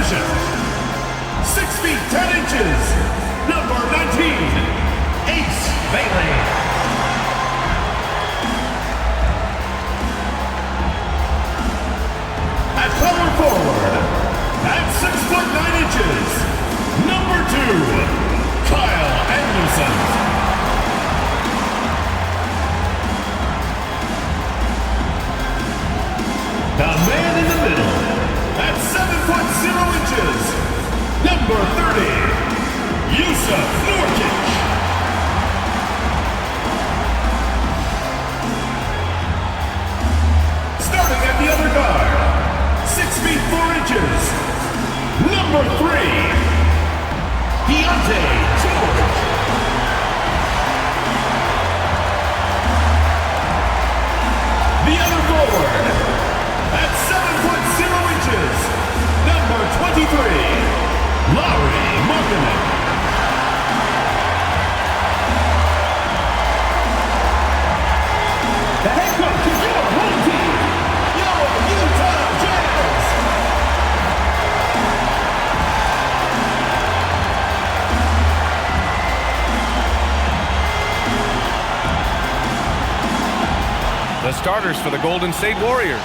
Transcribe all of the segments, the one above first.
position, 6 feet 10 inches, number 19, Ace Bailey. At power forward, at 6 foot 9 inches, number 2, Kyle Anderson. The man in the middle, at 7 foot 0 inches, number 30, Utah Jazz. Starting at the other guard, 6 feet 4 inches, number 3, George. The other forward, at 7 foot 0 inches, number 23, Larry Markkinen. The head coach of your home team, your Utah Jazz. The starters for the Golden State Warriors.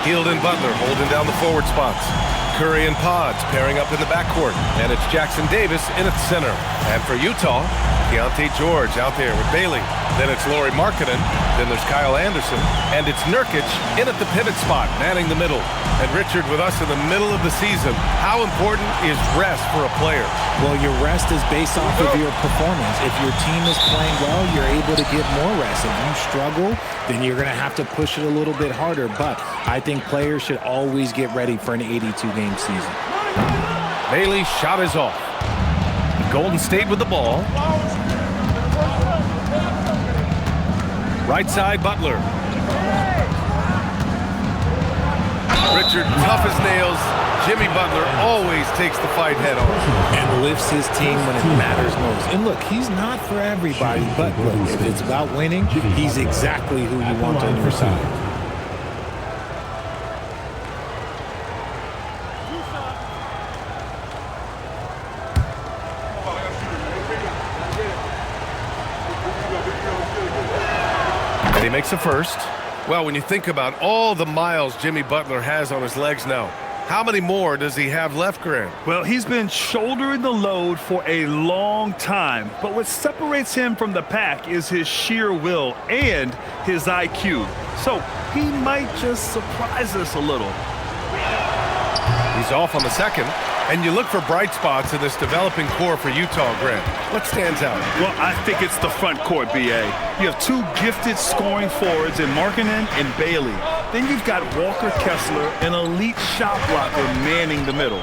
Hield and Butler holding down the forward spots. Curry and Pods pairing up in the backcourt. And it's Jackson Davis in its center. And for Utah, George out there with Bailey. Then it's Lauri Markkinen. Then there's Kyle Anderson. And it's Nurkic in at the pivot spot, manning the middle. And Richard, with us in the middle of the season, how important is rest for a player? Well, your rest is based off of your performance. If your team is playing well, you're able to get more rest. If you struggle, then you're going to have to push it a little bit harder. But I think players should always get ready for an 82-game season. Bailey's shot is off. Golden State with the ball. Right side, Butler. Richard, tough as nails. Jimmy Butler always takes the fight head on. And lifts his team when it matters most. And look, he's not for everybody, but look, if it's about winning, he's exactly who you want on your side. He makes a first. Well, when you think about all the miles Jimmy Butler has on his legs now, how many more does he have left, Grant? Well, he's been shouldering the load for a long time, but what separates him from the pack is his sheer will and his IQ. So he might just surprise us a little. He's off on the second. And you look for bright spots in this developing core for Utah, Grant. What stands out? Well, I think it's the front court, B.A. You have two gifted scoring forwards in Markkinen and Bailey. Then you've got Walker Kessler, an elite shot blocker, manning the middle.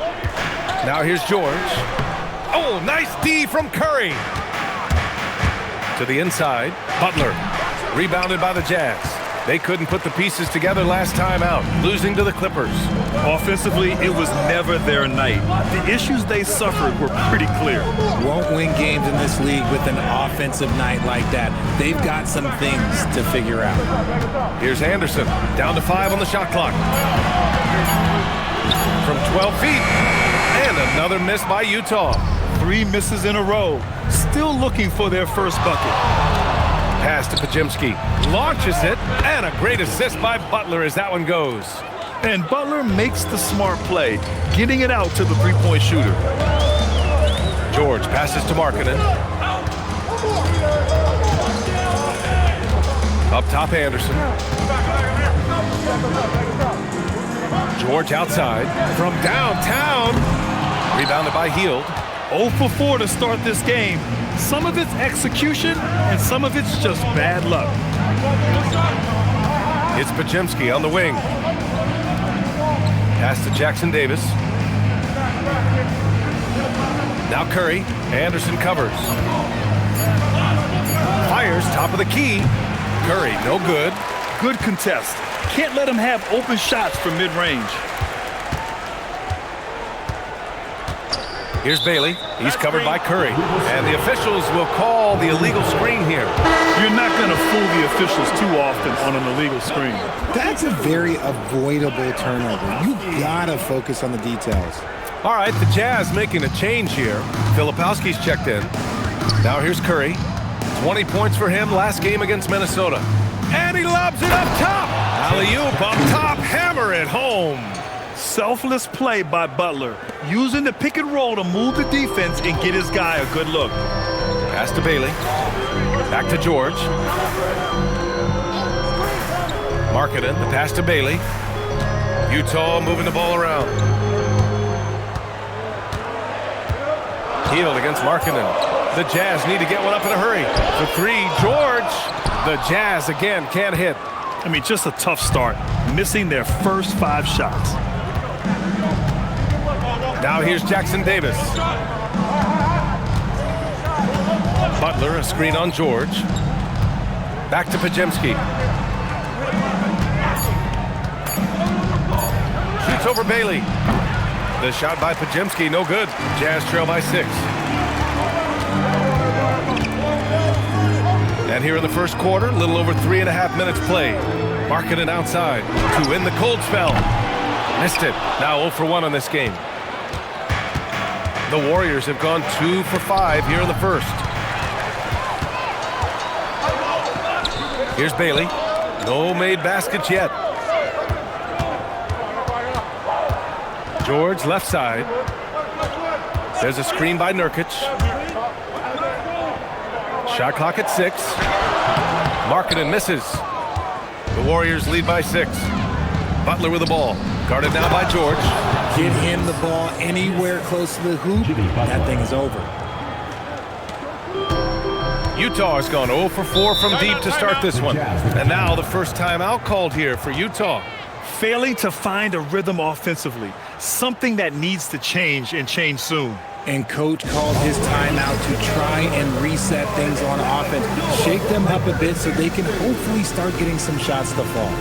Now here's George. Oh, nice D from Curry. To the inside, Butler. Rebounded by the Jazz. They couldn't put the pieces together last time out, losing to the Clippers. Offensively, it was never their night. The issues they suffered were pretty clear. Won't win games in this league with an offensive night like that. They've got some things to figure out. Here's Anderson, down to 5 on the shot clock. From 12 feet, and another miss by Utah. 3 misses in a row, still looking for their first bucket. Pass to Podziemski, launches it, and a great assist by Butler as that one goes. And Butler makes the smart play, getting it out to the three-point shooter. George passes to Markkinen. Up top, Anderson. George outside from downtown. Rebounded by Hield. 0 for 4 to start this game. Some of it's execution, and some of it's just bad luck. It's Podziemski on the wing. Pass to Jackson Davis. Now Curry. Anderson covers. Fires top of the key. Curry, no good. Good contest. Can't let him have open shots from mid-range. Here's Bailey. He's covered by Curry. And the officials will call the illegal screen here. You're not going to fool the officials too often on an illegal screen. That's a very avoidable turnover. You got to focus on the details. All right, the Jazz making a change here. Filipowski's checked in. Now here's Curry. 20 points for him last game against Minnesota. And he lobs it up top. Alley-oop up top, hammer it home. Selfless play by Butler, using the pick and roll to move the defense and get his guy a good look. Pass to Bailey. Back to George. Markkanen, the pass to Bailey. Utah moving the ball around. Healed against Markkanen. The Jazz need to get one up in a hurry. For three, George. The Jazz again can't hit. I mean, just a tough start, missing their first 5 shots. Now here's Jackson Davis. Butler, a screen on George. Back to Podziemski. Shoots over Bailey. The shot by Podziemski, no good. Jazz trail by 6. And here in the first quarter, a little over 3.5 minutes played. Markkanen outside to win the cold spell. Missed it. Now 0 for 1 on this game. The Warriors have gone 2 for 5 here in the first. Here's Bailey. No made baskets yet. George left side. There's a screen by Nurkic. Shot clock at 6. Markkanen misses. The Warriors lead by 6. Butler with the ball. Guarded now by George. Get him the ball anywhere close to the hoop, that thing is over. Utah has gone 0 for 4 from deep to start this one. And now the first timeout called here for Utah. Failing to find a rhythm offensively, something that needs to change and change soon. And coach called his timeout to try and reset things on offense, shake them up a bit so they can hopefully start getting some shots to fall.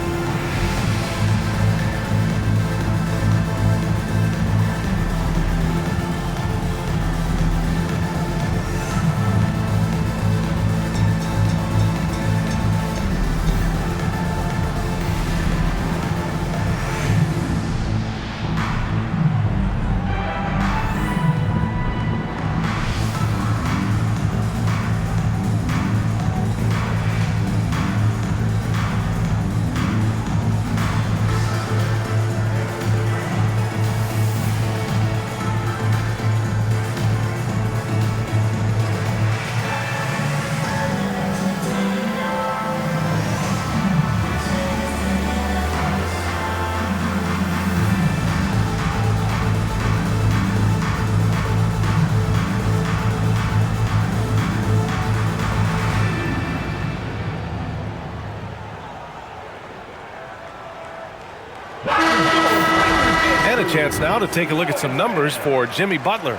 And a chance now to take a look at some numbers for Jimmy Butler.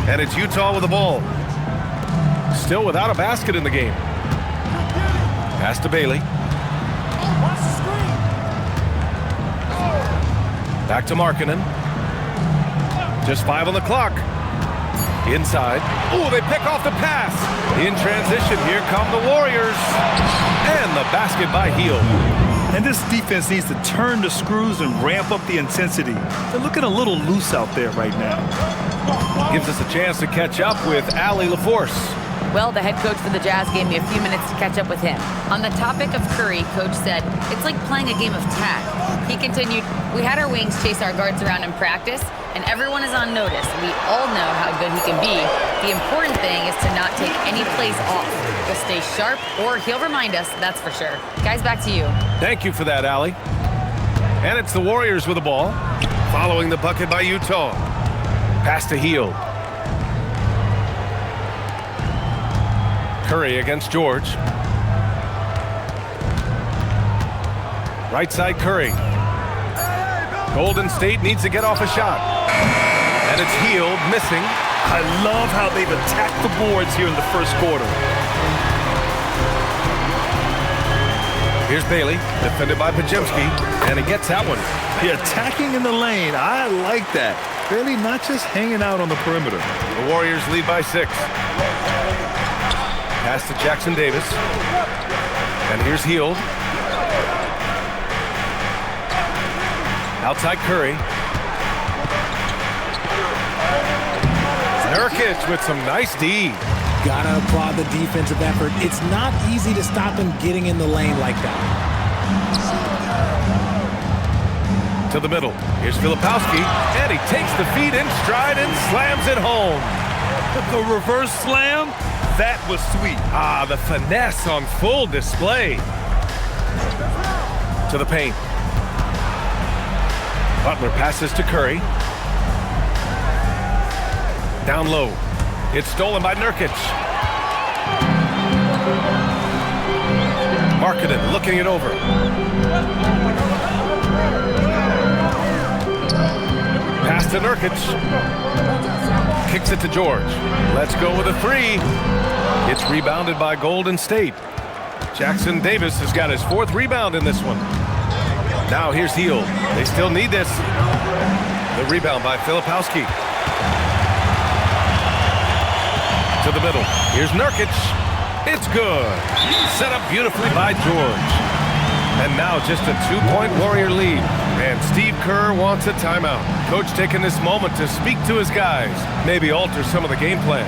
And it's Utah with the ball. Still without a basket in the game. Pass to Bailey. Back to Markkanen. Just 5 on the clock. Inside. Oh, they pick off the pass. In transition, here come the Warriors. And the basket by Hield. And this defense needs to turn the screws and ramp up the intensity. They're looking a little loose out there right now. Gives us a chance to catch up with Allie LaForce. Well, the head coach for the Jazz gave me a few minutes to catch up with him. On the topic of Curry, coach said, it's like playing a game of tag. He continued, we had our wings chase our guards around in practice, and everyone is on notice. We all know how good he can be. The important thing is to not take any plays off. He'll stay sharp, or he'll remind us, that's for sure. Guys, back to you. Thank you for that, Allie. And it's the Warriors with the ball, following the bucket by Utah. Pass to Hield. Curry against George. Right side Curry. Golden State needs to get off a shot. And it's Hield missing. I love how they've attacked the boards here in the first quarter. Here's Bailey, defended by Podziemski, and he gets that one. Yeah, attacking in the lane. I like that. Bailey not just hanging out on the perimeter. The Warriors lead by 6. Pass to Jackson Davis. And here's Hield. Outside Curry. Nurkic with some nice D. Gotta applaud the defensive effort. It's not easy to stop him getting in the lane like that. To the middle. Here's Filipowski, and he takes the feet in stride and slams it home. The reverse slam, that was sweet. Ah, the finesse on full display. To the paint. Butler passes to Curry. Down low. It's stolen by Nurkic. Markkanen looking it over. Pass to Nurkic. Kicks it to George. Let's go with a 3. It's rebounded by Golden State. Jackson Davis has got his 4th rebound in this one. Now here's Hield. They still need this. The rebound by Filipowski. To the middle. Here's Nurkic. It's good. Set up beautifully by George. And now just a 2-point Warrior lead. And Steve Kerr wants a timeout. Coach taking this moment to speak to his guys. Maybe alter some of the game plan.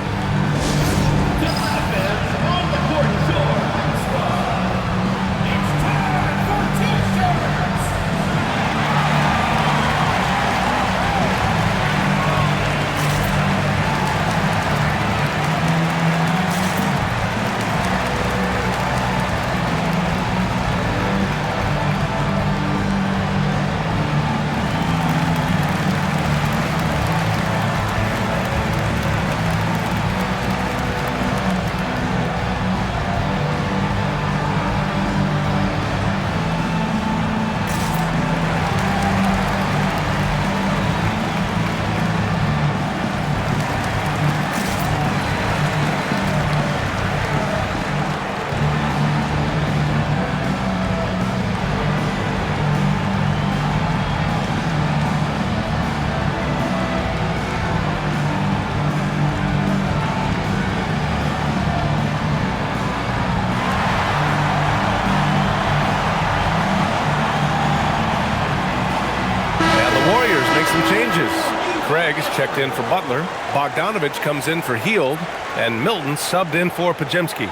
Craig is checked in for Butler. Bogdanovich comes in for Hield. And Milton subbed in for Podziemski.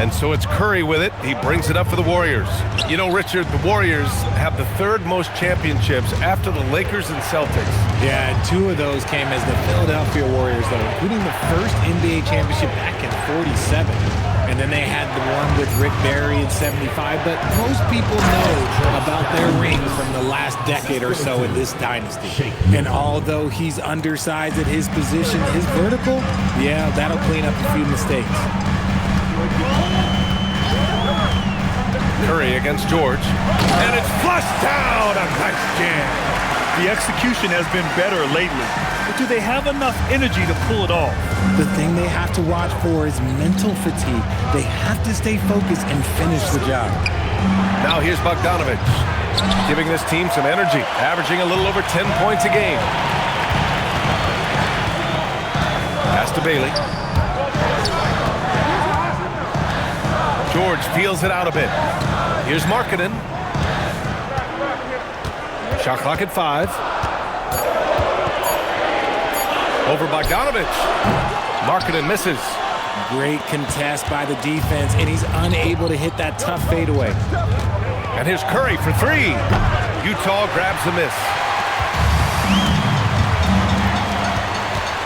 And so it's Curry with it. He brings it up for the Warriors. You know, Richard, the Warriors have the 3rd most championships after the Lakers and Celtics. Yeah, and 2 of those came as the Philadelphia Warriors, though, including the first NBA championship back in '47. And then they had the one with Rick Barry in '75. But most people know about their rings from the last decade or so in this dynasty. And although he's undersized at his position, his vertical, yeah, that'll clean up a few mistakes. Curry against George. And it's flushed down. A nice jam. The execution has been better lately. But do they have enough energy to pull it off? The thing they have to watch for is mental fatigue. They have to stay focused and finish the job. Now here's Bogdanovich, giving this team some energy, averaging a little over 10 points a game. Pass to Bailey. George feels it out a bit. Here's Markkanen. Shot clock at 5. Over Bogdanovich. Markkanen misses. Great contest by the defense, and he's unable to hit that tough fadeaway. And here's Curry for 3. Utah grabs the miss.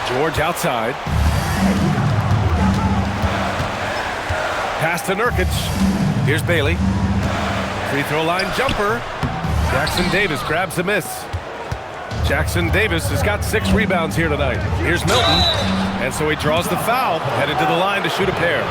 George outside. Pass to Nurkic. Here's Bailey. Free throw line jumper. Jackson Davis grabs the miss. Jackson Davis has got 6 rebounds here tonight. Here's Milton. And so he draws the foul, headed to the line to shoot a pair.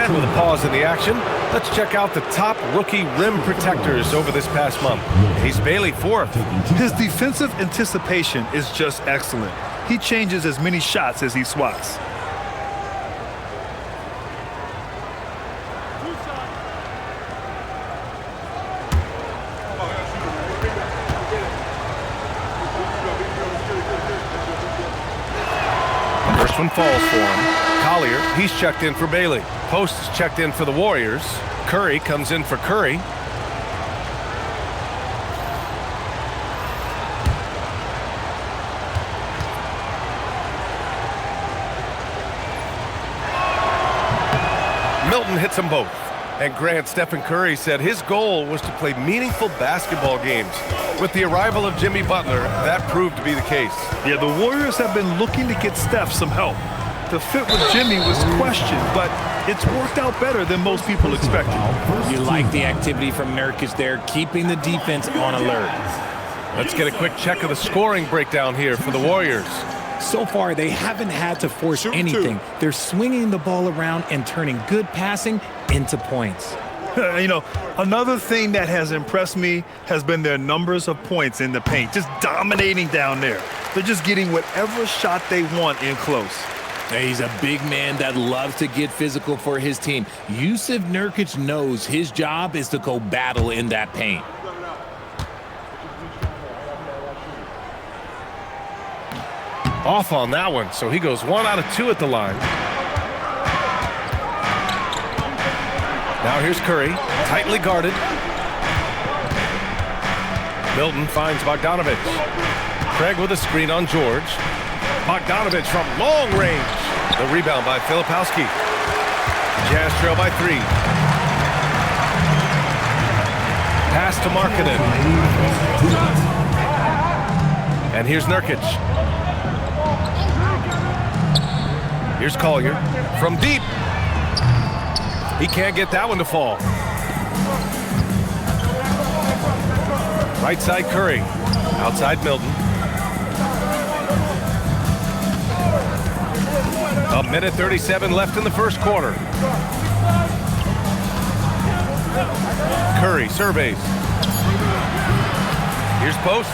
And with a pause in the action. Let's check out the top rookie rim protectors over this past month. Ace Bailey, 4th. His defensive anticipation is just excellent. He changes as many shots as he swats. First one falls for him. Collier, he's checked in for Bailey. Post is checked in for the Warriors. Curry comes in for Curry. Milton hits them both. And Grant, Stephen Curry said his goal was to play meaningful basketball games. With the arrival of Jimmy Butler, that proved to be the case. Yeah, the Warriors have been looking to get Steph some help. The fit with Jimmy was questioned, but it's worked out better than most people expected. You like the activity from Nurkic there, keeping the defense on alert. Let's get a quick check of the scoring breakdown here for the Warriors. So far, they haven't had to force anything. They're swinging the ball around and turning good passing into points. You know, another thing that has impressed me has been their numbers of points in the paint, just dominating down there. They're just getting whatever shot they want in close. He's a big man that loves to get physical for his team. Yusuf Nurkic knows his job is to go battle in that paint. Off on that one, so he goes 1 out of 2 at the line. Now here's Curry, tightly guarded. Milton finds Bogdanovich. Craig with a screen on George. Bogdanovich from long range. The rebound by Filipowski. Jazz trail by 3. Pass to Markkanen. And here's Nurkic. Here's Collier from deep. He can't get that one to fall. Right side Curry. Outside Milton. A minute 37 left in the first quarter. Curry surveys. Here's post.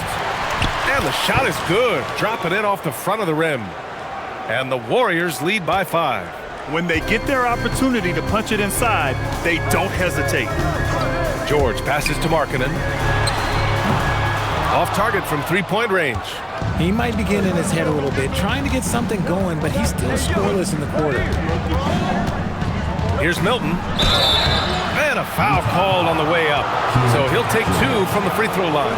And the shot is good. Dropping it off the front of the rim. And the Warriors lead by 5. When they get their opportunity to punch it inside, they don't hesitate. George passes to Markkanen. Off target from three-point range. He might be getting in his head a little bit, trying to get something going, but he's still scoreless in the quarter. Here's Milton. And a foul called on the way up. So he'll take 2 from the free throw line.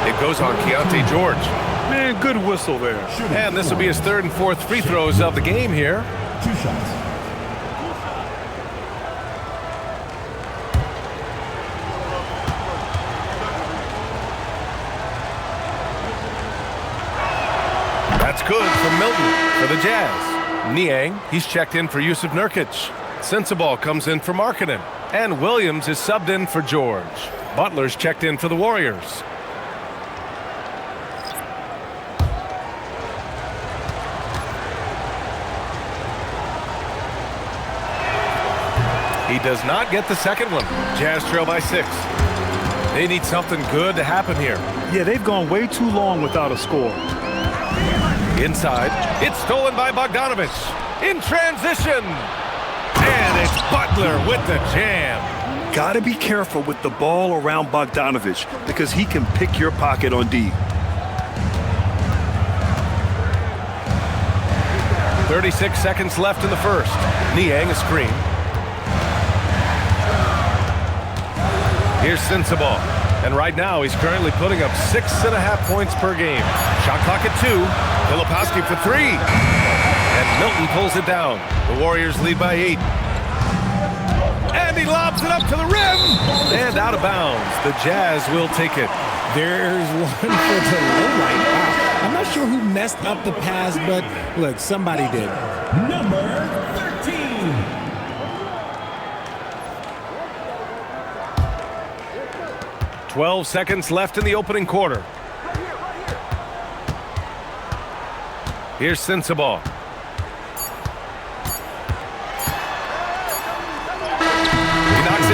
It goes on Keontae George. Man, good whistle there. And this will be his 3rd and 4th free throws of the game here. 2 shots. That's good from Milton for the Jazz. Niang, he's checked in for Yusuf Nurkic. Sensabaugh comes in for Markkanen. And Williams is subbed in for George. Butler's checked in for the Warriors. He does not get the second one. Jazz trail by 6. They need something good to happen here. Yeah, they've gone way too long without a score. Inside, it's stolen by Bogdanovich. In transition. And it's Butler with the jam. Got to be careful with the ball around Bogdanovich because he can pick your pocket on D. 36 seconds left in the first. Niang a screen. Here's Sensabaugh. And right now, he's currently putting up 6.5 points per game. Shot clock at 2. Filipowski for 3. And Milton pulls it down. The Warriors lead by 8. And he lobs it up to the rim. And out of bounds. The Jazz will take it. There's one for the low light. Wow. I'm not sure who messed up the pass, but look, somebody did. Number 13. 12 seconds left in the opening quarter. Here's Sensabaugh.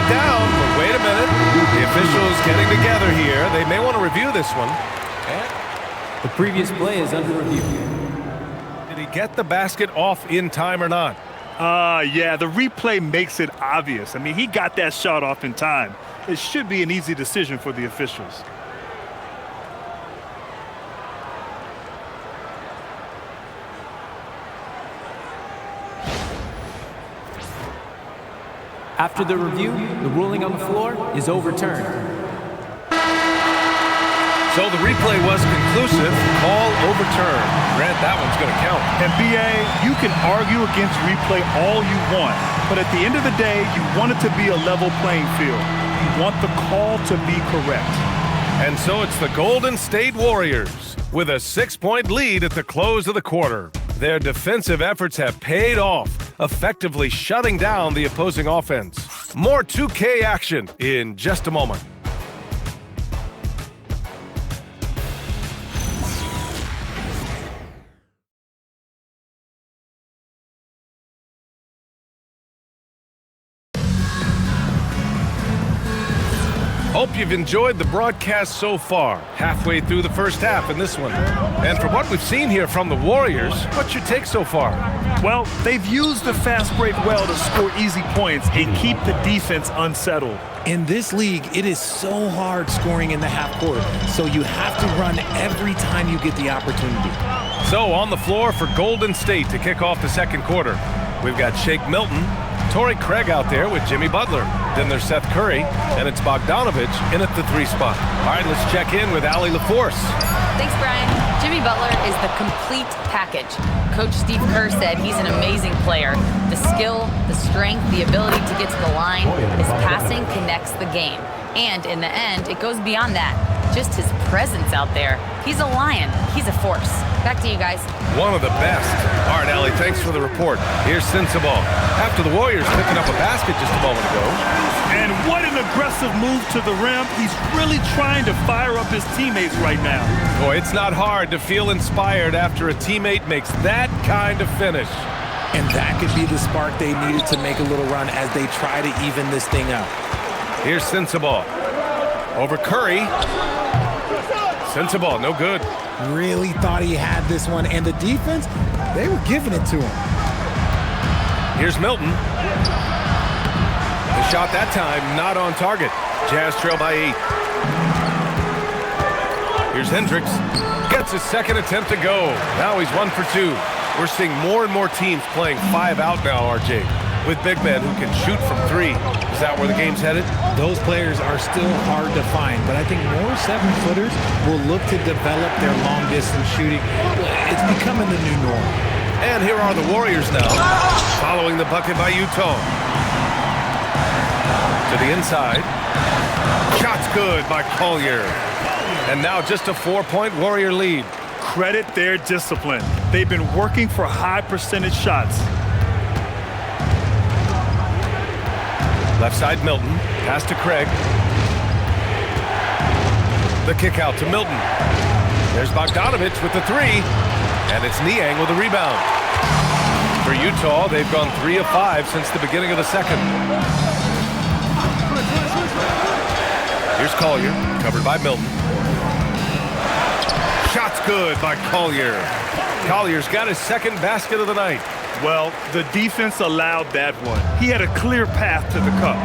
down, but wait a minute. The officials getting together here. They may want to review this one. The previous play is under review. Did he get the basket off in time or not? Yeah, the replay makes it obvious. I mean, he got that shot off in time. It should be an easy decision for the officials. After the review, the ruling on the floor is overturned. So the replay was conclusive. Call overturned. Grant, that one's going to count. And BA, you can argue against replay all you want, but at the end of the day, you want it to be a level playing field. You want the call to be correct. And so it's the Golden State Warriors with a 6-point lead at the close of the quarter. Their defensive efforts have paid off, effectively shutting down the opposing offense. More 2K action in just a moment. Hope you've enjoyed the broadcast so far. Halfway through the first half in this one. And from what we've seen here from the Warriors, what's your take so far? Well, they've used the fast break well to score easy points and keep the defense unsettled. In this league, it is so hard scoring in the half court, so you have to run every time you get the opportunity. So on the floor for Golden State to kick off the second quarter, we've got Shake Milton, Torrey Craig out there with Jimmy Butler. Then there's Seth Curry, and it's Bogdanovich in at the 3 spot. All right, let's check in with Allie LaForce. Thanks, Brian. Jimmy Butler is the complete package. Coach Steve Kerr said he's an amazing player. The skill, the strength, the ability to get to the line, his passing connects the game. And in the end, it goes beyond that. Just his presence out there. He's a lion. He's a force. Back to you guys. One of the best. All right, Allie, thanks for the report. Here's Sensabaugh. After the Warriors picking up a basket just a moment ago. And what an aggressive move to the rim. He's really trying to fire up his teammates right now. Boy, it's not hard to feel inspired after a teammate makes that kind of finish. And that could be the spark they needed to make a little run as they try to even this thing up. Here's Sensabaugh. Over Curry. Sensabaugh, no good. Really thought he had this one, and the defense, they were giving it to him. Here's Milton. The shot that time, not on target. Jazz trail by 8. Here's Hendricks. Gets his second attempt to go. Now he's 1 for 2. We're seeing more and more teams playing 5 out now, RJ, with big men who can shoot from 3. Is that where the game's headed? Those players are still hard to find, but I think more 7-footers will look to develop their long-distance shooting. It's becoming the new norm. And here are the Warriors now, following the bucket by Utah. To the inside. Shot's good by Collier. And now just a 4-point Warrior lead. Credit their discipline. They've been working for high percentage shots. Left side, Milton. Pass to Craig. The kick out to Milton. There's Bogdanovich with the 3. And it's Niang with a rebound. For Utah, they've gone 3 of 5 since the beginning of the second. Here's Collier, covered by Milton. Shot's good by Collier. Collier's got his second basket of the night. Well, the defense allowed that one. He had a clear path to the cup.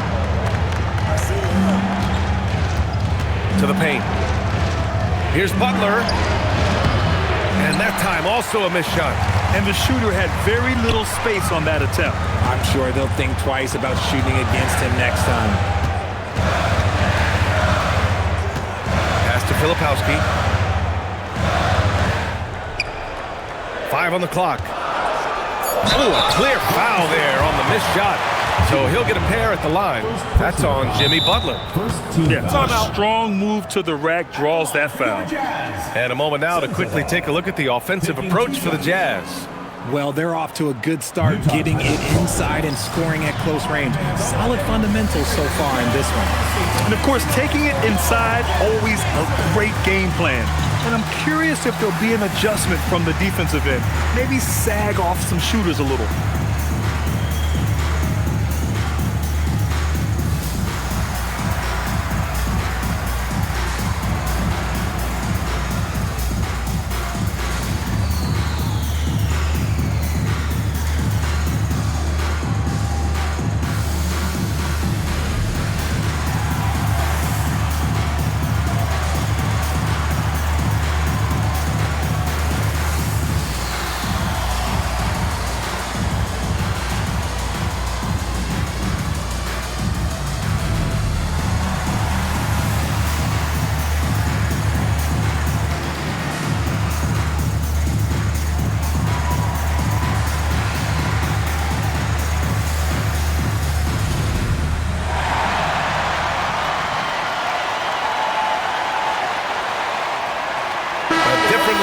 To the paint. Here's Butler. And that time also a missed shot. And the shooter had very little space on that attempt. I'm sure they'll think twice about shooting against him next time. Pass to Filipowski. 5 on the clock. Oh, a clear foul there on the missed shot. So he'll get a pair at the line. That's on Jimmy Butler. Yeah, a strong move to the rack draws that foul. And a moment now to quickly take a look at the offensive approach for the Jazz. Well, they're off to a good start getting it inside and scoring at close range. Solid fundamentals so far in this one. And, of course, taking it inside, always a great game plan. And I'm curious if there'll be an adjustment from the defensive end. Maybe sag off some shooters a little.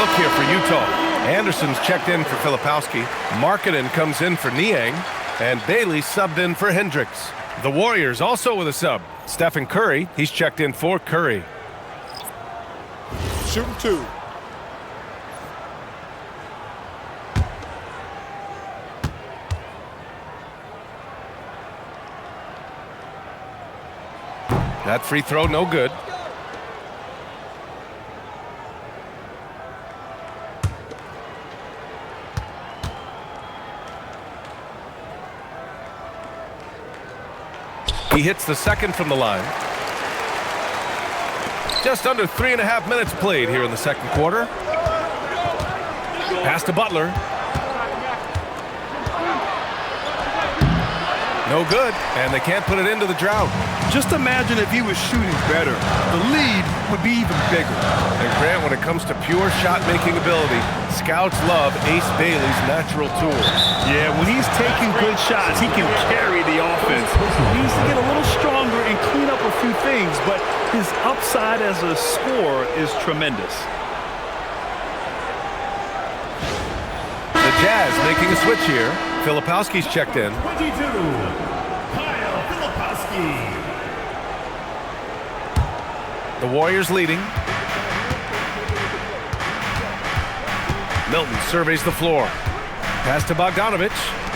look here for Utah. Anderson's checked in for Filipowski. Markkanen comes in for Niang. And Bailey subbed in for Hendricks. The Warriors also with a sub. Stephen Curry, he's checked in for Curry. Shooting 2. That free throw, no good. He hits the second from the line. Just under 3.5 minutes played here in the second quarter. Pass to Butler. No good, and they can't put it into the drought. Just imagine if he was shooting better. The lead would be even bigger. And Grant, when it comes to pure shot-making ability, scouts love Ace Bailey's natural tools. Yeah, when he's taking good shots, he can carry the offense. He needs to get a little stronger and clean up a few things, but his upside as a scorer is tremendous. The Jazz making a switch here. Filipowski's checked in. 22, Kyle Filipowski. The Warriors leading. Milton surveys the floor. Pass to Bogdanovich.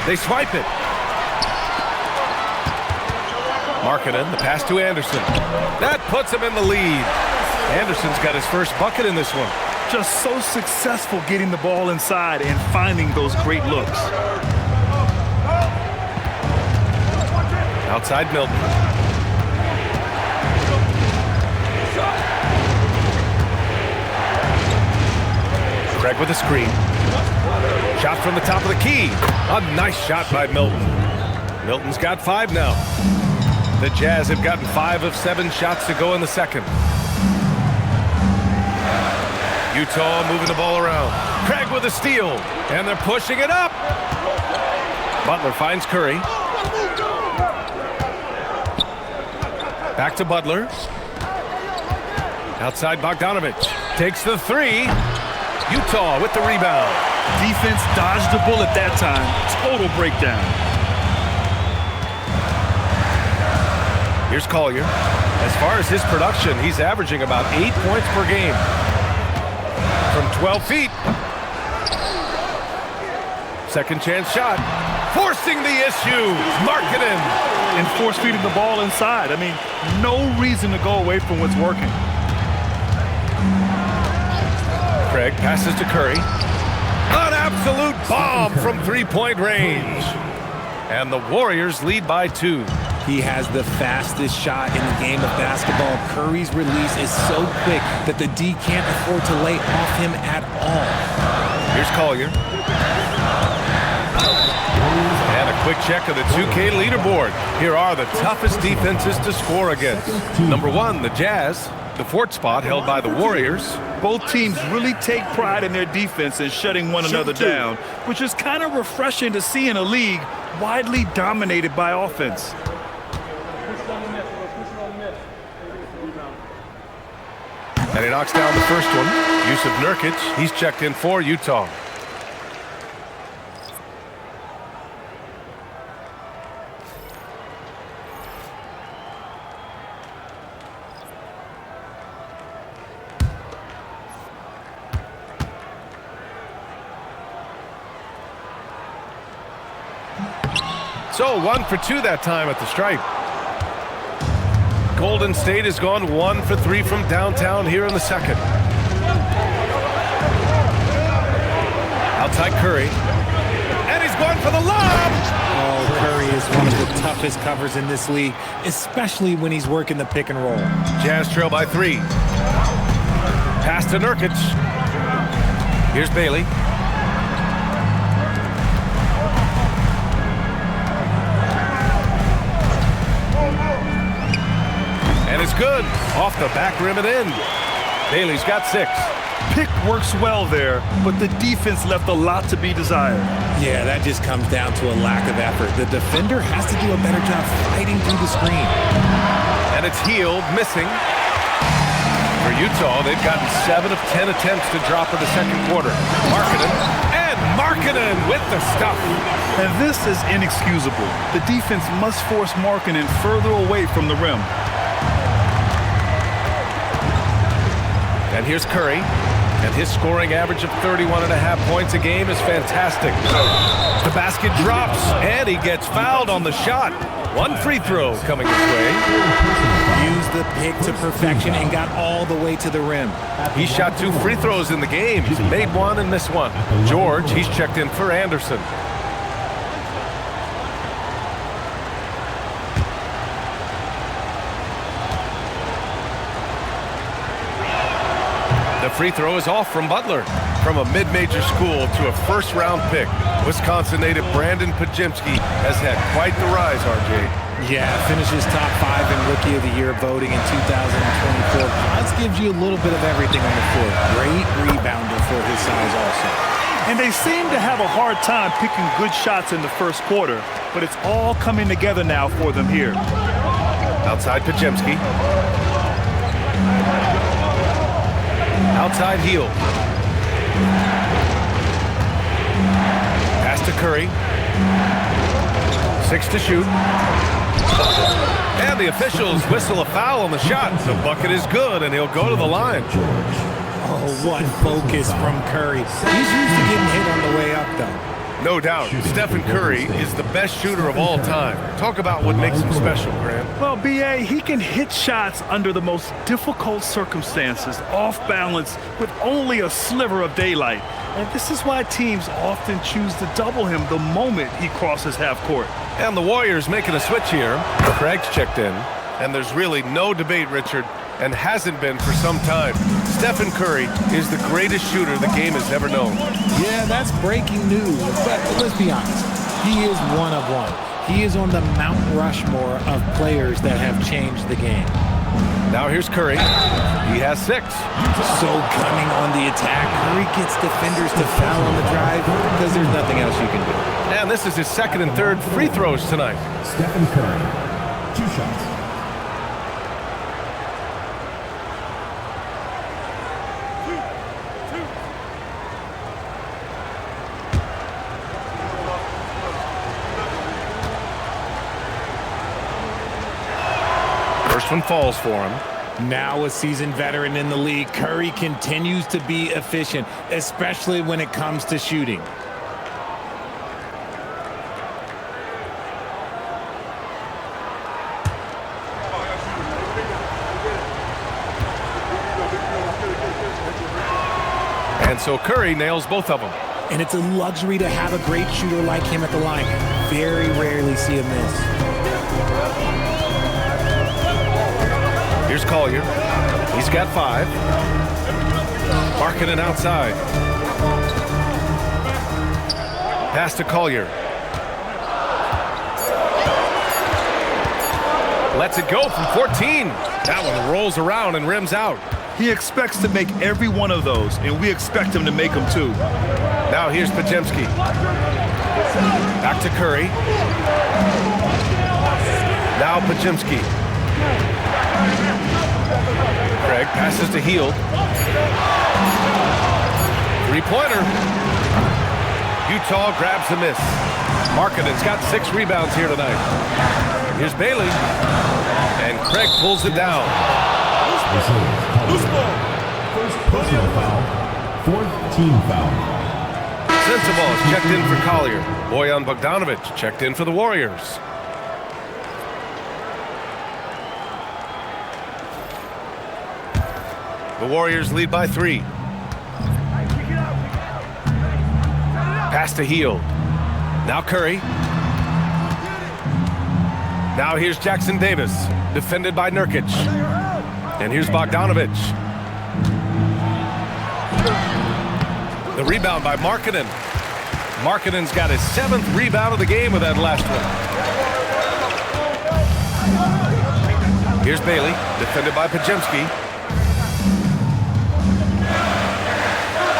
They swipe it. Markkanen, the pass to Anderson. That puts him in the lead. Anderson's got his first bucket in this one. Just so successful getting the ball inside and finding those great looks. Outside Milton. Craig with a screen. Shot from the top of the key. A nice shot by Milton. Milton's got 5 now. The Jazz have gotten 5 of 7 shots to go in the second. Utah moving the ball around. Craig with a steal. And they're pushing it up. Butler finds Curry. Back to Butler. Outside Bogdanovich. Takes the 3. Utah with the rebound. Defense dodged the bullet that time. Total breakdown. Here's Collier. As far as his production, he's averaging about 8 points per game. From 12 feet. Second chance shot. Forcing the issue. Markkanen. And force feeding the ball inside. I mean, no reason to go away from what's working. Craig passes to Curry. An absolute bomb from three-point range. And the Warriors lead by 2. He has the fastest shot in the game of basketball. Curry's release is so quick that the D can't afford to lay off him at all. Here's Collier. And a quick check of the 2K leaderboard. Here are the toughest defenses to score against. Number 1, the Jazz. The 4th spot held by the Warriors. Both teams really take pride in their defense and shutting one another down, which is kind of refreshing to see in a league widely dominated by offense. And he knocks down the first one. Yusuf Nurkic, he's checked in for Utah. So 1 for 2 that time at the stripe. Golden State has gone 1 for 3 from downtown here in the second. Outside Curry. And he's going for the lob! Oh, Curry is one of the toughest covers in this league, especially when he's working the pick and roll. Jazz trail by 3. Pass to Nurkic. Here's Bailey. And it's good. Off the back rim and in. Bailey's got 6. Pick works well there, but the defense left a lot to be desired. Yeah, that just comes down to a lack of effort. The defender has to do a better job fighting through the screen. And it's Heald missing. For Utah, they've gotten 7 of 10 attempts to drop in the second quarter. Markkanen with the stuff. And this is inexcusable. The defense must force Markkanen further away from the rim. And here's Curry. And his scoring average of 31.5 points a game is fantastic. The basket drops, and he gets fouled on the shot. One free throw coming his way. Used the pick to perfection and got all the way to the rim. He shot 2 free throws in the game. He's made 1 and missed 1. George, he's checked in for Anderson. The free throw is off from Butler. From a mid-major school to a first-round pick, Wisconsin native Brandon Pajemski has had quite the rise, RJ. Yeah, finishes top 5 in Rookie of the Year voting in 2024. Pods gives you a little bit of everything on the floor. Great rebounder for his size also. And they seem to have a hard time picking good shots in the first quarter, but it's all coming together now for them here. Outside Pajemski. Outside heel. Pass to Curry. 6 to shoot. And the officials whistle a foul on the shot. The bucket is good, and he'll go to the line. Oh, what focus from Curry. He's used to getting hit on the way up, though. No doubt, Stephen Curry is the best shooter of all time. Talk about what makes him special, Graham. Well, B.A., he can hit shots under the most difficult circumstances, off balance, with only a sliver of daylight. And this is why teams often choose to double him the moment he crosses half court. And the Warriors making a switch here. Craig's checked in. And there's really no debate, Richard, and hasn't been for some time. Stephen Curry is the greatest shooter the game has ever known. Yeah, that's breaking news. But let's be honest. He is one of one. He is on the Mount Rushmore of players that have changed the game. Now here's Curry. He has 6. So coming on the attack, Curry gets defenders to foul on the drive because there's nothing else you can do. And this is his 2nd and 3rd free throws tonight. Stephen Curry, 2 shots. First one falls for him. Now a seasoned veteran in the league, Curry continues to be efficient, especially when it comes to shooting. And so Curry nails both of them. And it's a luxury to have a great shooter like him at the line. Very rarely see a miss. Here's Collier. He's got 5. Markkanen outside. Pass to Collier. Lets it go from 14. That one rolls around and rims out. He expects to make every one of those, and we expect him to make them too. Now here's Pajemski. Back to Curry. Now Pajemski. Craig passes to Hield. 3-pointer. Utah grabs the miss. Markkanen's got 6 rebounds here tonight. Here's Bailey. And Craig pulls it down. Loose ball. First personal foul. 4th team foul. Sensabaugh is checked in for Collier. Bojan Bogdanovic checked in for the Warriors. The Warriors lead by 3. Pass to Hield. Now Curry. Now here's Jackson Davis, defended by Nurkic. And here's Bogdanovic. The rebound by Markkanen. Markkanen's got his 7th rebound of the game with that last one. Here's Bailey, defended by Pajemski.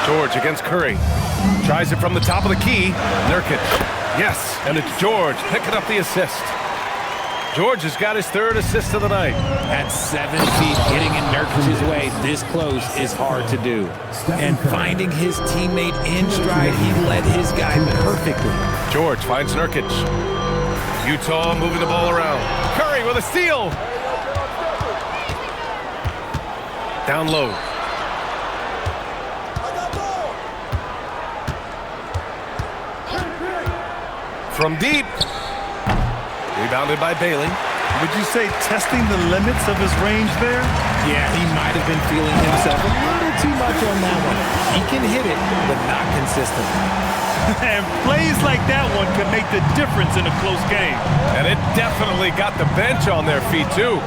George against Curry. Tries it from the top of the key. Nurkic. Yes, and it's George picking up the assist. George has got his third assist of the night. At 7 feet, getting in Nurkic's way this close is hard to do. And finding his teammate in stride, he led his guy perfectly. George finds Nurkic. Utah moving the ball around. Curry with a steal. Down low. From deep. Rebounded by Bailey. Would you say testing the limits of his range there? Yeah, he might have been feeling himself a little too much on that one. He can hit it, but not consistently. And plays like that one can make the difference in a close game. And it definitely got the bench on their feet, too.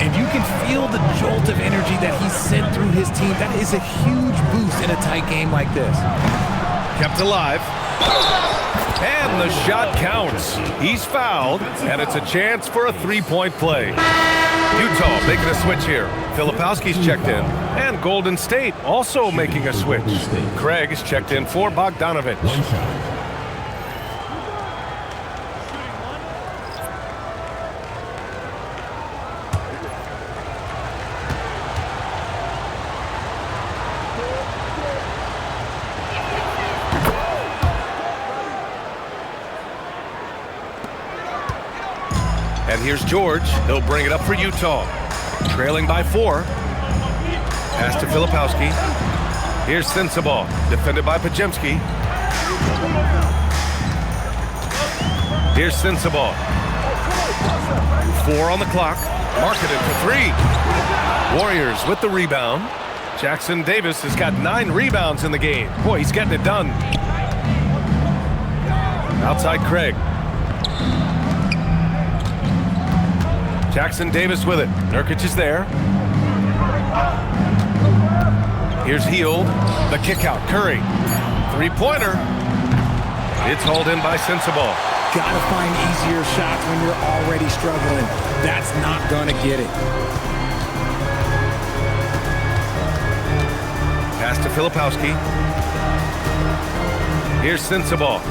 And you can feel the jolt of energy that he sent through his team. That is a huge boost in a tight game like this. Kept alive. And the shot counts. He's fouled, and it's a chance for a three-point play. Utah making a switch here. Filipowski's checked in, and Golden State also making a switch. Craig is checked in for Bogdanovich. And here's George. He'll bring it up for Utah. Trailing by 4. Pass to Filipowski. Here's Sensabaugh. Defended by Pajemski. Here's Sensabaugh. 4 on the clock. Marketed for 3. Warriors with the rebound. Jackson Davis has got 9 rebounds in the game. Boy, he's getting it done. Outside Craig. Jackson Davis with it. Nurkic is there. Here's Hield. The kick out. Curry. Three-pointer. It's hauled in by Sensabaugh. Gotta find easier shots when you're already struggling. That's not gonna get it. Pass to Filipowski. Here's Sensabaugh.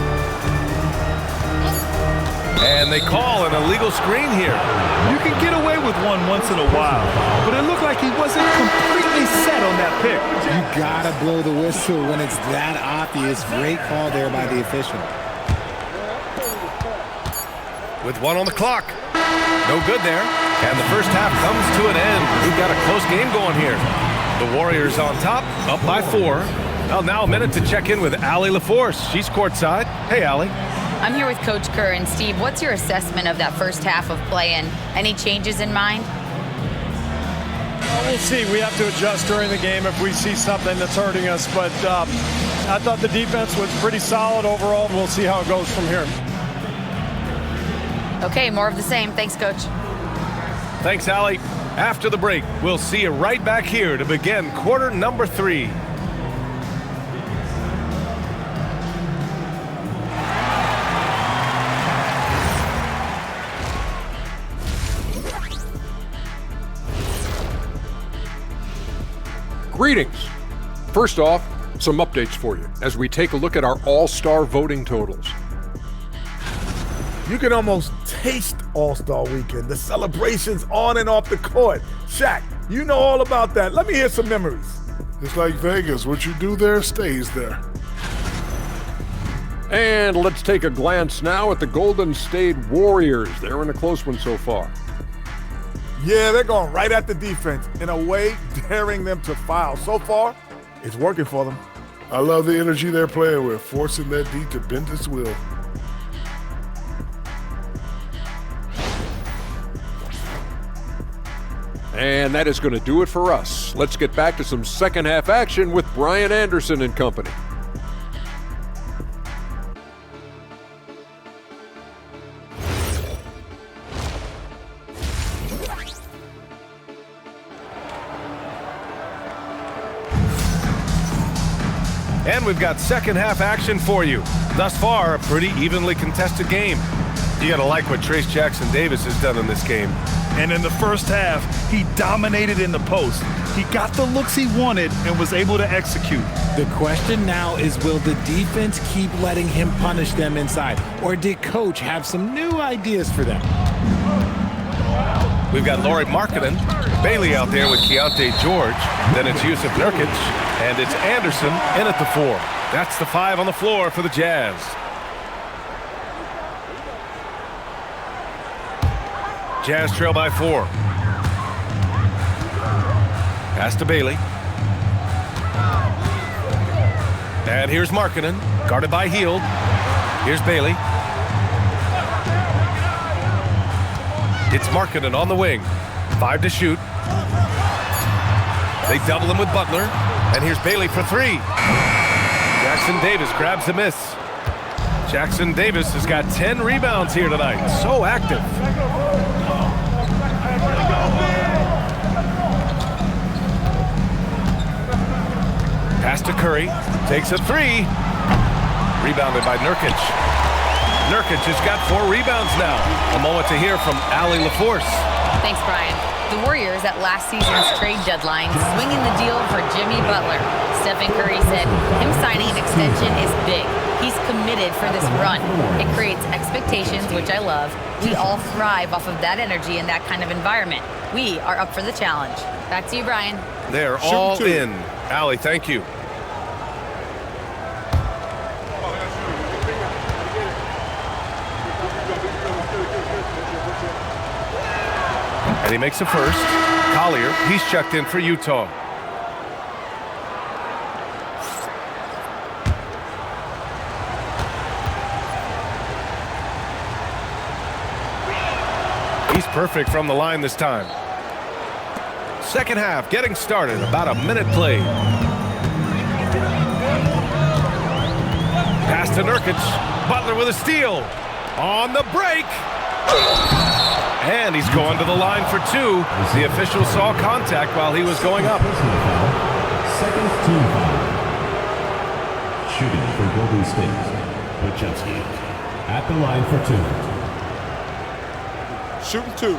And they call an illegal screen here. You can get away with one once in a while, but it looked like he wasn't completely set on that pick. You gotta blow the whistle when it's that obvious. Great call there by the official. With 1 on the clock. No good there. And the first half comes to an end. We've got a close game going here. The Warriors on top, up by 4. Well, now a minute to check in with Allie LaForce. She's courtside. Hey, Allie. I'm here with Coach Kerr. And Steve, what's your assessment of that first half of play and any changes in mind? We'll see. We have to adjust during the game if we see something that's hurting us. But I thought the defense was pretty solid overall. We'll see how it goes from here. Okay, more of the same. Thanks, Coach. Thanks, Allie. After the break, we'll see you right back here to begin quarter number 3. Greetings. First off, some updates for you as we take a look at our all-star voting totals. You can almost taste All-Star Weekend, the celebrations on and off the court. Shaq, you know all about that. Let me hear some memories. It's like Vegas. What you do there stays there. And let's take a glance now at the Golden State Warriors. They're in a close one so far. Yeah, they're going right at the defense, in a way daring them to foul. So far, it's working for them. I love the energy they're playing with, forcing that D to bend its will. And that is going to do it for us. Let's get back to some second half action with Brian Anderson and company. And we've got second half action for you. Thus far, a pretty evenly contested game. You gotta like what Trayce Jackson-Davis has done in this game. And in the first half, he dominated in the post. He got the looks he wanted and was able to execute. The question now is, will the defense keep letting him punish them inside? Or did Coach have some new ideas for them? We've got Lauri Markkanen, Bailey out there with Keontae George. Then it's Yusuf Nurkic, and it's Anderson in at the 4. That's the 5 on the floor for the Jazz. Jazz trail by 4. Pass to Bailey. And here's Markkanen, guarded by Hield. Here's Bailey. It's Markkanen on the wing. 5 to shoot. They double him with Butler. And here's Bailey for 3. Jackson Davis grabs the miss. Jackson Davis has got 10 rebounds here tonight. So active. Pass to Curry. Takes a 3. Rebounded by Nurkic. Nurkic has got 4 rebounds now. A moment to hear from Allie LaForce. Thanks, Brian. The Warriors at last season's trade deadline swinging the deal for Jimmy Butler. Stephen Curry said him signing an extension is big. He's committed for this run. It creates expectations, which I love. We all thrive off of that energy in that kind of environment. We are up for the challenge. Back to you, Brian. They're all in. Allie, thank you. And he makes a first. Collier, he's checked in for Utah. He's perfect from the line this time. Second half getting started. About a minute played. Pass to Nurkic. Butler with a steal. On the break. And he's going to the line for 2. The official saw contact while he was going up. Second team foul. Shooting for Golden State. Podziemski at the line for 2. Shooting 2.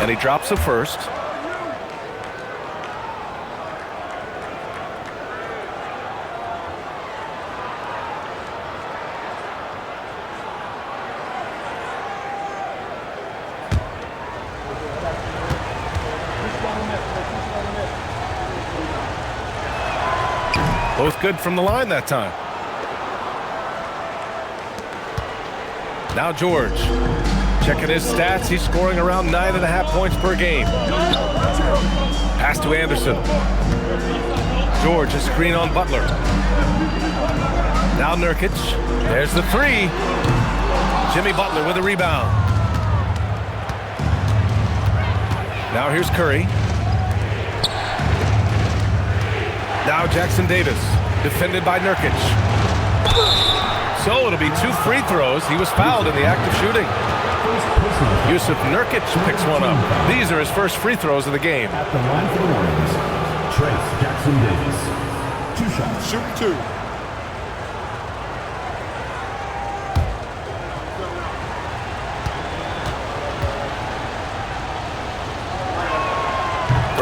And he drops a first. Both good from the line that time. Now George. Checking his stats, he's scoring around 9.5 points per game. Pass to Anderson. George, a screen on Butler. Now Nurkic. There's the 3. Jimmy Butler with a rebound. Now here's Curry. Now Jackson Davis, defended by Nurkic. So it'll be 2 free throws. He was fouled in the act of shooting. Yusuf Nurkic picks one up. These are his first free throws of the game. At the line for the Warriors, Trace Jackson Davis. 2 shots. Shooting 2.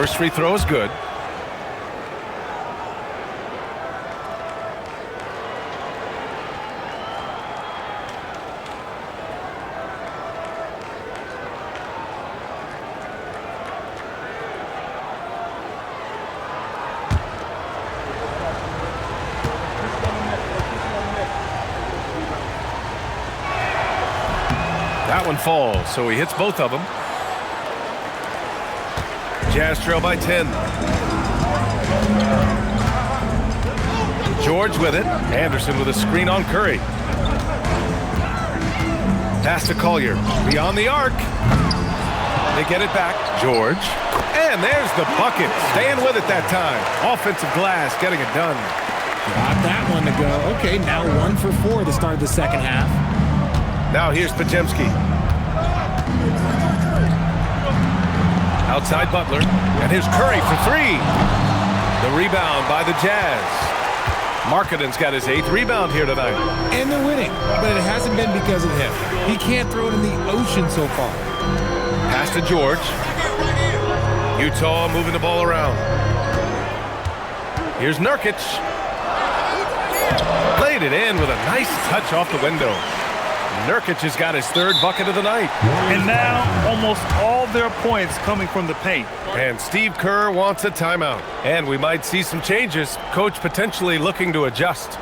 First free throw is good. That one falls, so he hits both of them. Jazz trail by 10. George with it. Anderson with a screen on Curry. Pass to Collier. Beyond the arc. They get it back. George. And there's the bucket. Staying with it that time. Offensive glass getting it done. Got that one to go. Okay, now 1 for 4 to start the second half. Now here's Podziemski. Outside Butler. And here's Curry for 3. The rebound by the Jazz. Markkanen's got his 8th rebound here tonight. And they're winning, but it hasn't been because of him. He can't throw it in the ocean so far. Pass to George. Utah moving the ball around. Here's Nurkic. Played it in with a nice touch off the window. Nurkic has got his third bucket of the night. And now almost all their points coming from the paint. And Steve Kerr wants a timeout. And we might see some changes. Coach potentially looking to adjust.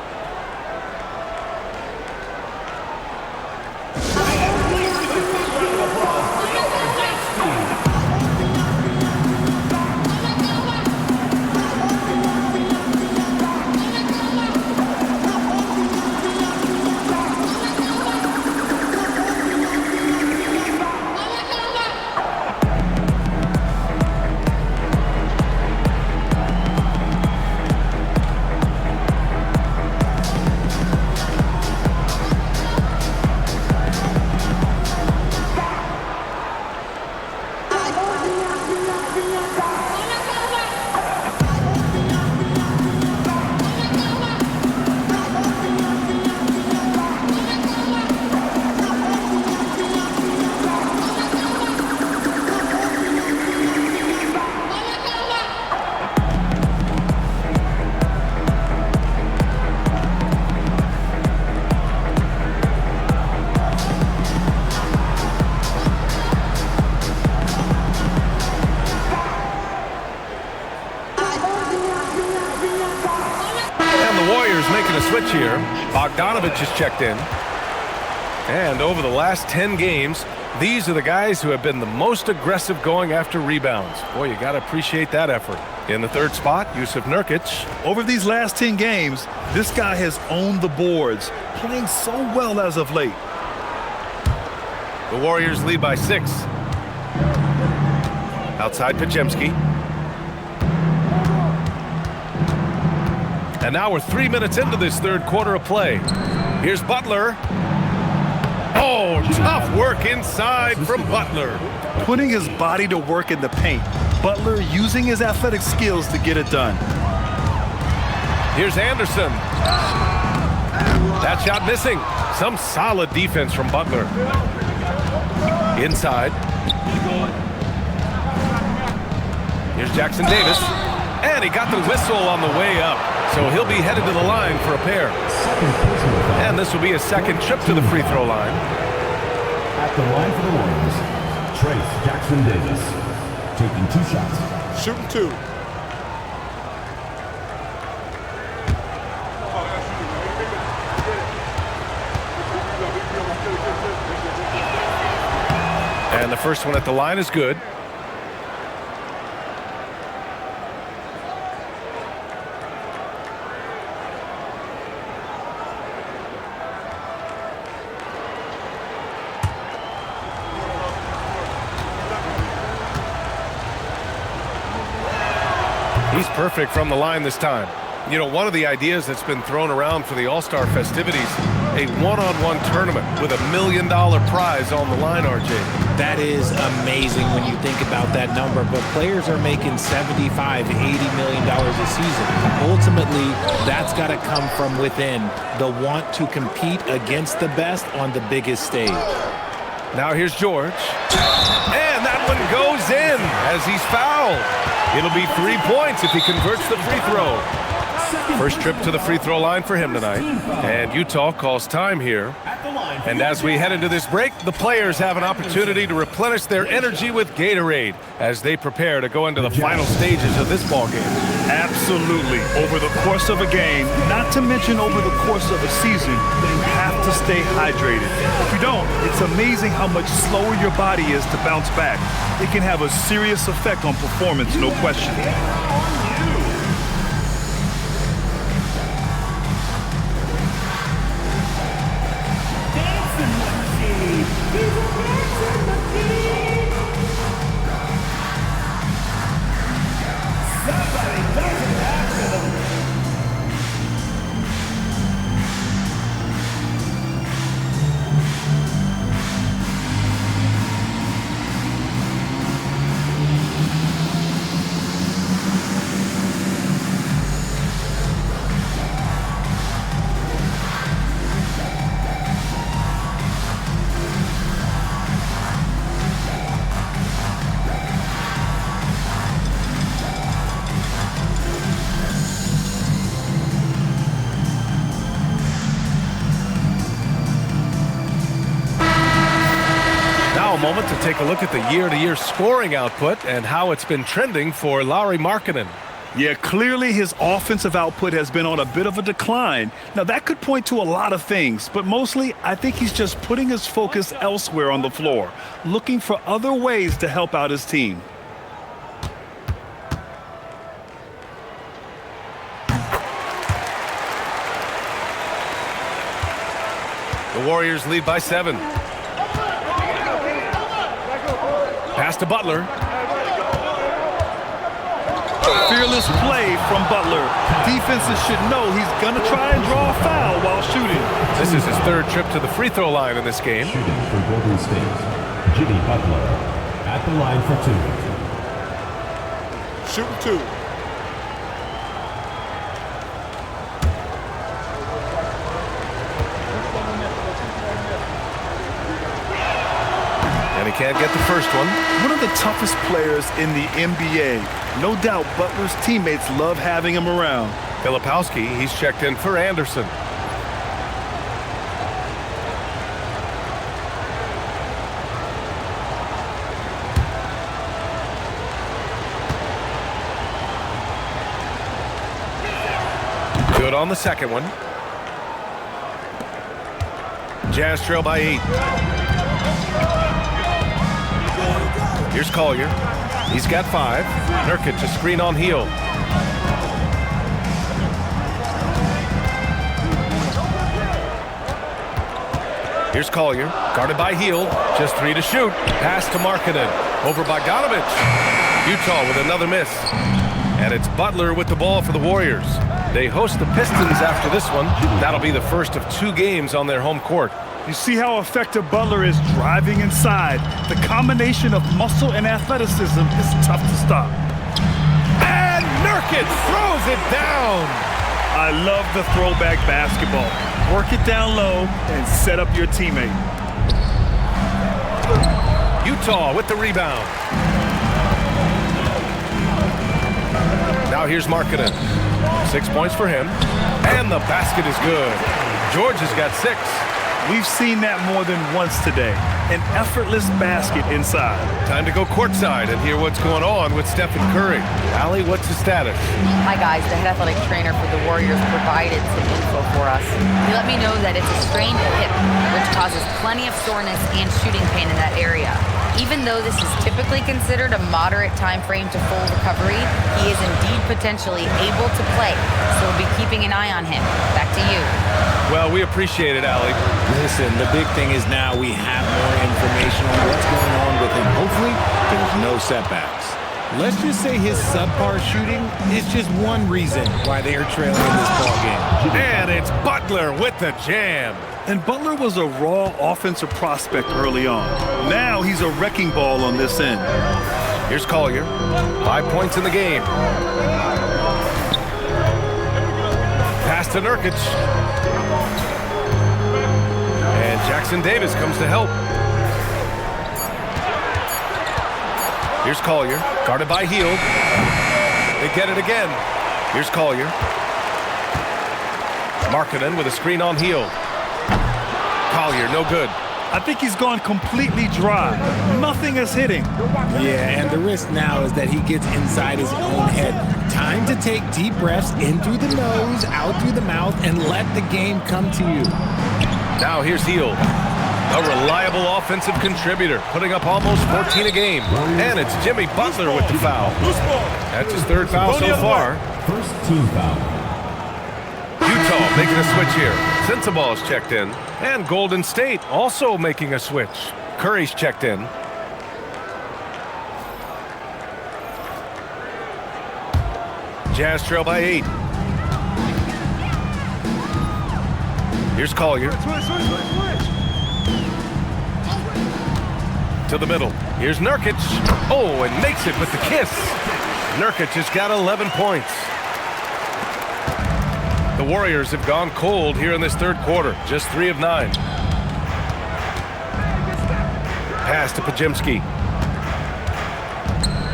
Switch here. Bogdanovich has checked in. And over the last 10 games, these are the guys who have been the most aggressive going after rebounds. Boy, you got to appreciate that effort. In the third spot, Yusuf Nurkic. Over these last 10 games, this guy has owned the boards, playing so well as of late. The Warriors lead by 6. Outside Podziemski. And now we're 3 minutes into this third quarter of play. Here's Butler. Oh, tough work inside from Butler. Putting his body to work in the paint. Butler using his athletic skills to get it done. Here's Anderson. That shot missing. Some solid defense from Butler. Inside. Here's Jackson Davis. And he got the whistle on the way up. So he'll be headed to the line for a pair. And this will be a second trip to the free throw line. At the line for the Warriors, Trace Jackson Davis, taking 2 shots. Shooting 2. And the first one at the line is good. He's perfect from the line this time. You know, one of the ideas that's been thrown around for the All-Star festivities, a one-on-one tournament with $1 million prize on the line, RJ. That is amazing when you think about that number, but players are making $75 to $80 million a season. Ultimately, that's got to come from within, the want to compete against the best on the biggest stage. Now here's George. And that one goes in as he's fouled. It'll be 3 points if he converts the free throw. First trip to the free throw line for him tonight. And Utah calls time here. And as we head into this break, the players have an opportunity to replenish their energy with Gatorade as they prepare to go into the final stages of this ball game. Absolutely. Over the course of a game, not to mention over the course of a season, you have to stay hydrated. If you don't, it's amazing how much slower your body is to bounce back. It can have a serious effect on performance, no question. Now a moment to take a look at the year-to-year scoring output and how it's been trending for Lauri Markkanen. Yeah, clearly his offensive output has been on a bit of a decline. Now, that could point to a lot of things, but mostly I think he's just putting his focus elsewhere on the floor, looking for other ways to help out his team. The Warriors lead by 7. Pass to Butler. Fearless play from Butler. Defenses should know he's going to try and draw a foul while shooting. This is his third trip to the free throw line in this game. Shooting for Golden State, Jimmy Butler at the line for 2. Shooting 2. And he can't get the first one. One of the toughest players in the NBA. No doubt Butler's teammates love having him around. Filipowski, he's checked in for Anderson. Good on the second one. Jazz trail by 8. Here's Collier. He's got 5. Nurkic, a screen on Heel. Here's Collier, guarded by Heel. Just 3 to shoot. Pass to Markkanen. Over Bogdanovich. Utah with another miss. And it's Butler with the ball for the Warriors. They host the Pistons after this one. That'll be the first of 2 games on their home court. You see how effective Butler is driving inside. The combination of muscle and athleticism is tough to stop. And Nurkic throws it down. I love the throwback basketball. Work it down low and set up your teammate. Utah with the rebound. Now here's Markkanen. 6 points for him. And the basket is good. George has got 6. We've seen that more than once today. An effortless basket inside. Time to go courtside and hear what's going on with Stephen Curry. Allie, what's the status? Hi, guys. The head athletic trainer for the Warriors provided some info for us. He let me know that it's a strained hip, which causes plenty of soreness and shooting pain in that area. Even though this is typically considered a moderate time frame to full recovery, he is indeed potentially able to play, so we'll be keeping an eye on him. Back to you. Well, we appreciate it, Allie. Listen, the big thing is now we have more information on what's going on with him. Hopefully, there's no setbacks. Let's just say his subpar shooting is just one reason why they are trailing in this ballgame. And it's Butler with the jam. And Butler was a raw offensive prospect early on. Now he's a wrecking ball on this end. Here's Collier. 5 points in the game. Pass to Nurkic. And Jackson Davis comes to help. Here's Collier, guarded by Heel. They get it again. Here's Collier. Markkanen with a screen on Heel. Collier, no good. I think he's gone completely dry. Nothing is hitting. Yeah, and the risk now is that he gets inside his own head. Time to take deep breaths in through the nose, out through the mouth, and let the game come to you. Now here's Heel. A reliable offensive contributor, putting up almost 14 a game. And it's Jimmy Butler with the foul. That's his 3rd foul so far. First team foul. Utah making a switch here. Sensaball's checked in. And Golden State also making a switch. Curry's checked in. Jazz trail by 8. Here's Collier. To the middle. Here's Nurkic. Oh, and makes it with the kiss. Nurkic has got 11 points. The Warriors have gone cold here in this 3rd quarter. Just 3 of 9. Pass to Pajemski.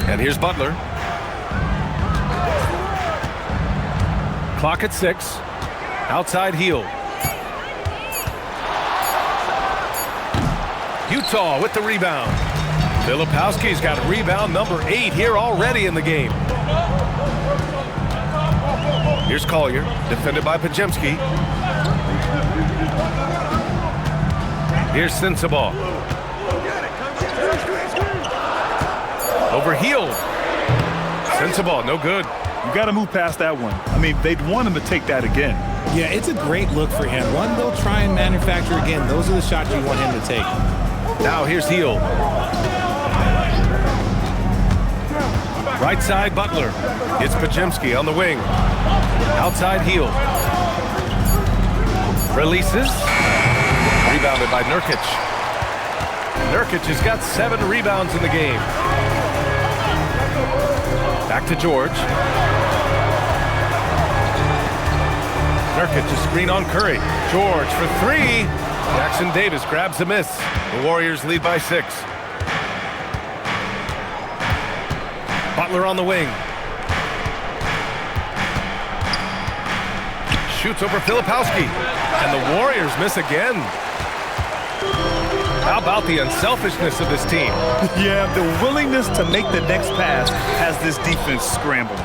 And here's Butler. Clock at 6. Outside Heel. Utah with the rebound. Filipowski's got rebound number 8 here already in the game. Here's Collier, defended by Pajemski. Here's Sensabaugh. Overhealed. Sensabaugh, no good. You got to move past that one. I mean, they'd want him to take that again. Yeah, it's a great look for him. One they'll try and manufacture again. Those are the shots you want him to take. Now here's Hield. Right side, Butler. It's Pajemski on the wing. Outside, Hield. Releases. Rebounded by Nurkic. Nurkic has got 7 rebounds in the game. Back to George. Nurkic, a screen on Curry. George for 3. Jackson Davis grabs the miss. The Warriors lead by 6. Butler on the wing. Shoots over Filipowski. And the Warriors miss again. How about the unselfishness of this team? Yeah, the willingness to make the next pass has this defense scrambling.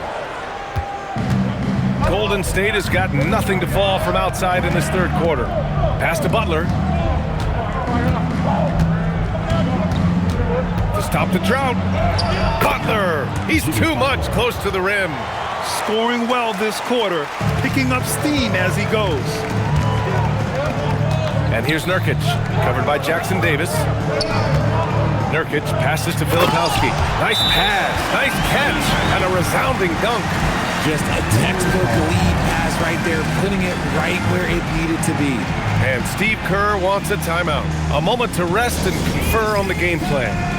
Golden State has got nothing to fall from outside in this third quarter. Pass to Butler. To stop the drought. Butler! He's too much close to the rim. Scoring well this quarter, picking up steam as he goes. And here's Nurkic, covered by Jackson Davis. Nurkic passes to Filipowski. Nice pass, nice catch, and a resounding dunk. Just a textbook lead pass right there, putting it right where it needed to be. And Steve Kerr wants a timeout. A moment to rest and confer on the game plan.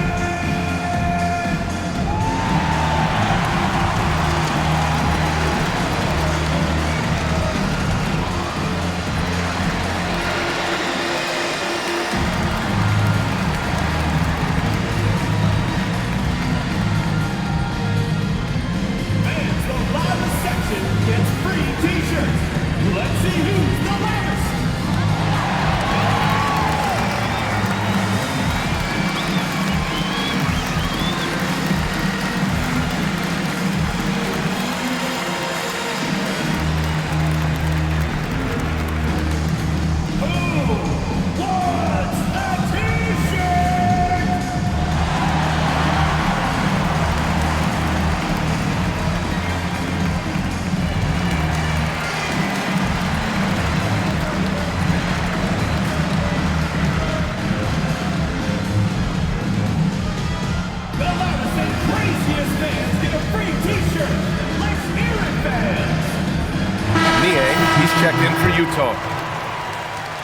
Checked in for Utah.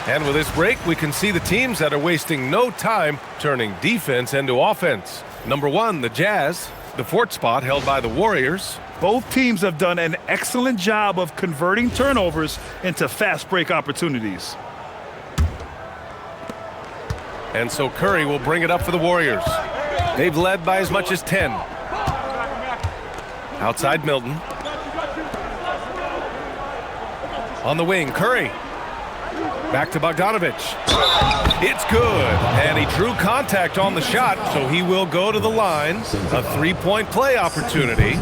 And with this break, we can see the teams that are wasting no time turning defense into offense. Number 1, the Jazz, the 4th spot held by the Warriors. Both teams have done an excellent job of converting turnovers into fast break opportunities. And so Curry will bring it up for the Warriors. They've led by as much as 10. Outside Milton. On the wing, Curry. Back to Bogdanovich. It's good. And he drew contact on the shot, so he will go to the line. A 3-point play opportunity.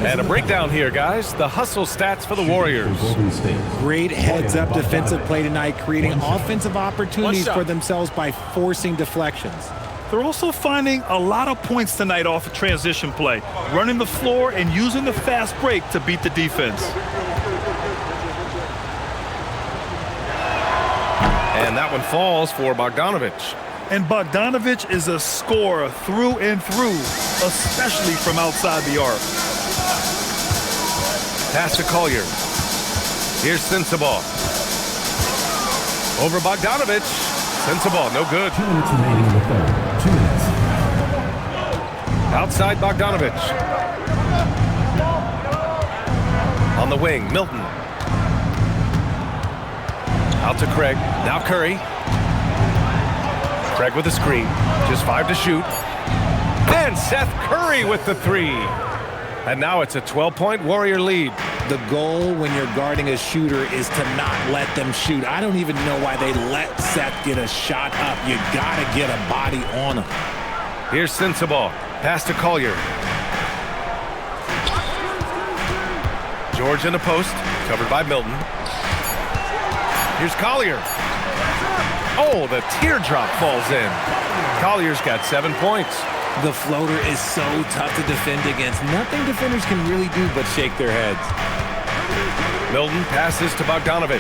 And a breakdown here, guys. The hustle stats for the Warriors. Great heads-up defensive play tonight, creating offensive opportunities for themselves by forcing deflections. They're also finding a lot of points tonight off of transition play, running the floor and using the fast break to beat the defense. And that one falls for Bogdanovich. And Bogdanovich is a scorer through and through, especially from outside the arc. Pass to Collier. Here's Sensabaugh. Over Bogdanovich. Sensabaugh, no good. 2 minutes remaining in the third. 2 minutes. Outside Bogdanovich. On the wing, Milton. Out to Craig. Now Curry. Craig with the screen. Just 5 to shoot. And Seth Curry with the 3. And now it's a 12-point Warrior lead. The goal when you're guarding a shooter is to not let them shoot. I don't even know why they let Seth get a shot up. You got to get a body on him. Here's Sensabaugh. Pass to Collier. George in the post, covered by Milton. Here's Collier. Oh, the teardrop falls in. Collier's got 7 points. The floater is so tough to defend against. Nothing defenders can really do but shake their heads. Milton passes to Bogdanovich.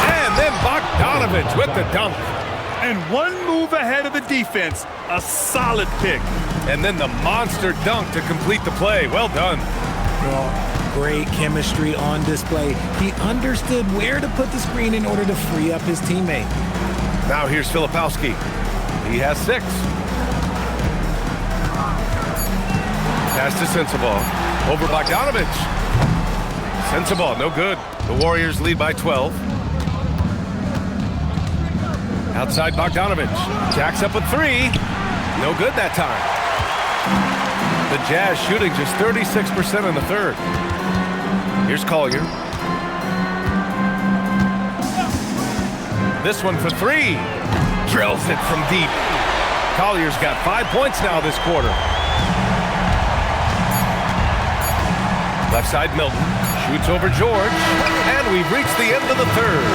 And then Bogdanovich with the dunk. And one move ahead of the defense. A solid pick. And then the monster dunk to complete the play. Well done. Well, great chemistry on display. He understood where to put the screen in order to free up his teammate. Now here's Filipowski. He has 6. Pass to Sensabaugh. Over Bogdanovich. Sensabaugh, no good. The Warriors lead by 12. Outside Bogdanovich. Jacks up a 3. No good that time. The Jazz shooting just 36% in the third. Here's Collier. This one for 3. Drills it from deep. Collier's got 5 points now this quarter. Left side Milton. Shoots over George. And we've reached the end of the third.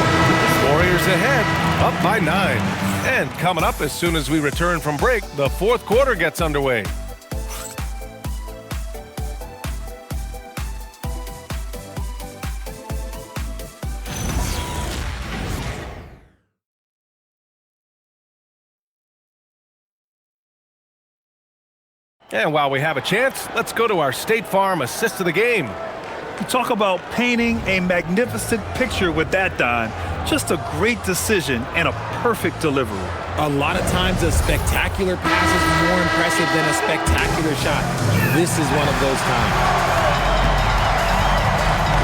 Warriors ahead, up by 9. And coming up as soon as we return from break, the fourth quarter gets underway. And while we have a chance, let's go to our State Farm assist of the game. You talk about painting a magnificent picture with that, Don. Just a great decision and a perfect delivery. A lot of times a spectacular pass is more impressive than a spectacular shot. This is one of those times.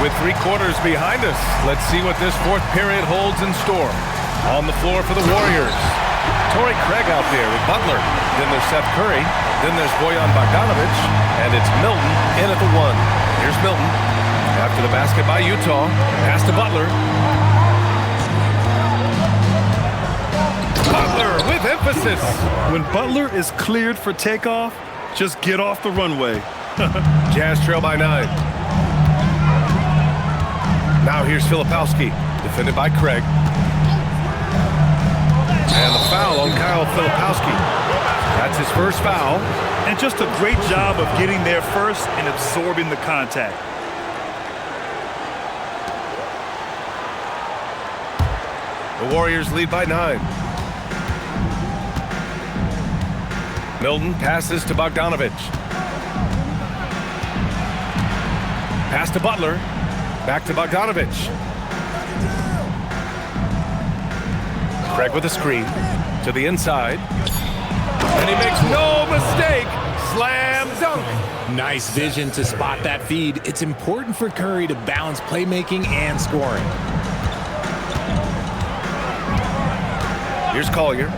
With 3 quarters behind us, let's see what this fourth period holds in store. On the floor for the Warriors, Torrey Craig out there with Butler. Then there's Seth Curry. Then there's Bojan Bogdanovich. And it's Milton in at the 1. Here's Milton. After the basket by Utah. Pass to Butler. Butler with emphasis. When Butler is cleared for takeoff, just get off the runway. Jazz trail by 9. Now here's Filipowski. Defended by Craig. And the foul on Kyle Filipowski. That's his first foul. And just a great job of getting there first and absorbing the contact. The Warriors lead by 9. Milton passes to Bogdanovich. Pass to Butler. Back to Bogdanovich. Craig with a screen to the inside. And he makes no mistake. Slam dunk. Nice vision to spot that feed. It's important for Curry to balance playmaking and scoring. Here's Collier.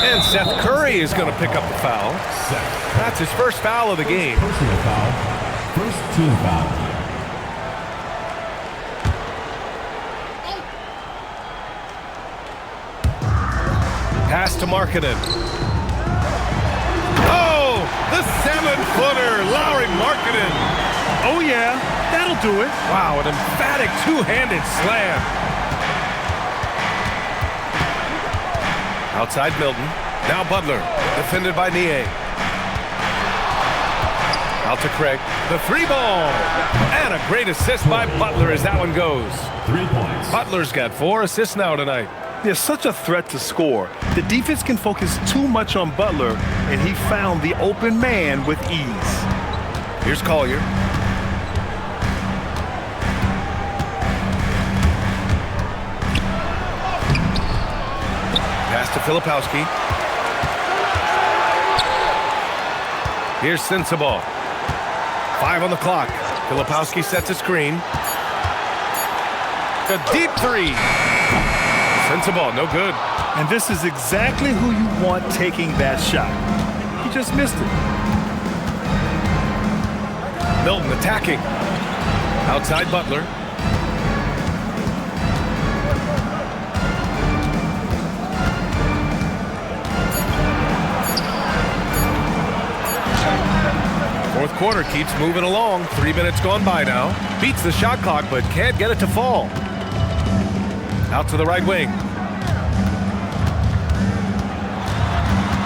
And Seth Curry is going to pick up the foul. That's his first foul of the game. Personal foul. First team foul. Pass to Markkanen. Oh, the 7-footer, Lauri Markkanen. Oh, yeah, that'll do it. Wow, an emphatic two-handed slam. Outside Milton. Now Butler, defended by Nie. Out to Craig. The 3-ball. And a great assist by Butler as that one goes. 3 points. Butler's got 4 assists now tonight. They're such a threat to score. The defense can focus too much on Butler, and he found the open man with ease. Here's Collier. Pass to Filipowski. Here's Sensabaugh. 5 on the clock. Filipowski sets a screen. A deep 3. Sensabaugh, no good. And this is exactly who you want taking that shot. He He just missed it. Milton attacking. Outside Butler. Fourth quarter keeps moving along. 3 minutes gone by now. Beats the shot clock, but can't get it to fall. Out to the right wing.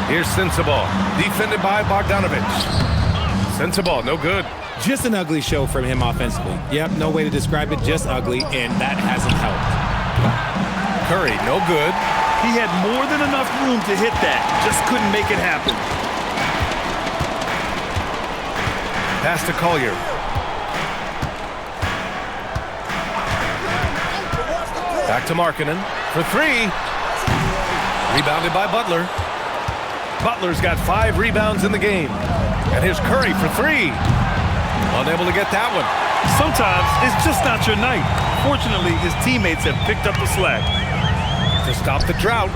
Here's Sensabaugh, defended by Bogdanovich. Sensabaugh, no good. Just an ugly show from him offensively. Yep, no way to describe it, just ugly, and that hasn't helped. Curry, no good. He had more than enough room to hit that. Just couldn't make it happen. Pass to Collier. Back to Markkanen for three. Rebounded by Butler. Butler's got 5 rebounds in the game. And here's Curry for three. Unable to get that one. Sometimes it's just not your night. Fortunately, his teammates have picked up the slack. To stop the drought.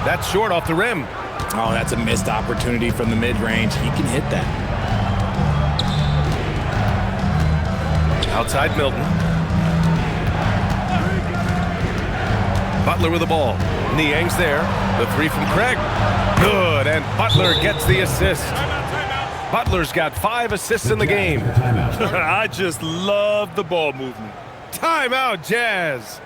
That's short off the rim. Oh, that's a missed opportunity from the mid-range. He can hit that. Outside Milton. Butler with the ball. Niang's there. The three from Craig. Good, and Butler gets the assist. Butler's got 5 assists in the game. I just love the ball movement. Timeout, Jazz.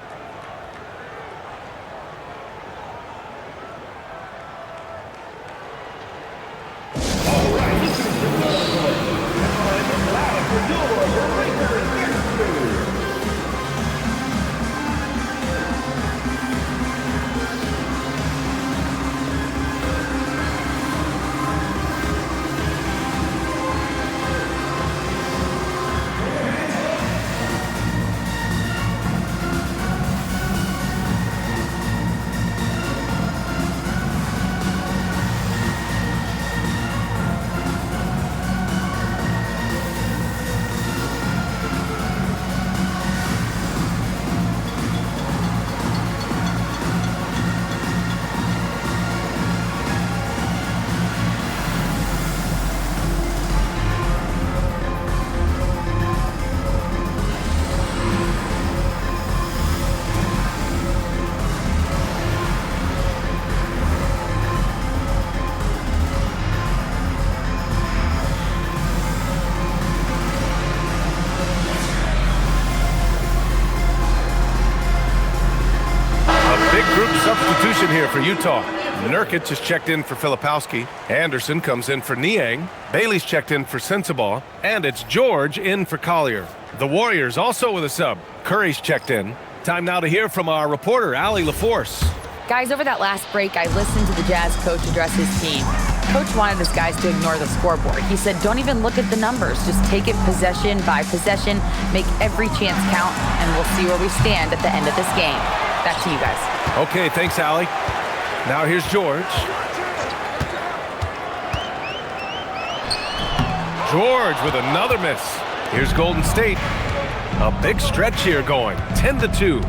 Substitution here for Utah. Nurkic is checked in for Filipowski. Anderson comes in for Niang. Bailey's checked in for Sensabaugh. And it's George in for Collier. The Warriors also with a sub. Curry's checked in. Time now to hear from our reporter, Allie LaForce. Guys, over that last break, I listened to the Jazz coach address his team. Coach wanted his guys to ignore the scoreboard. He said, don't even look at the numbers. Just take it possession by possession, make every chance count, and we'll see where we stand at the end of this game. Back to you guys. Okay, thanks, Allie. Now here's George. George with another miss. Here's Golden State. A big stretch here going, 10-2.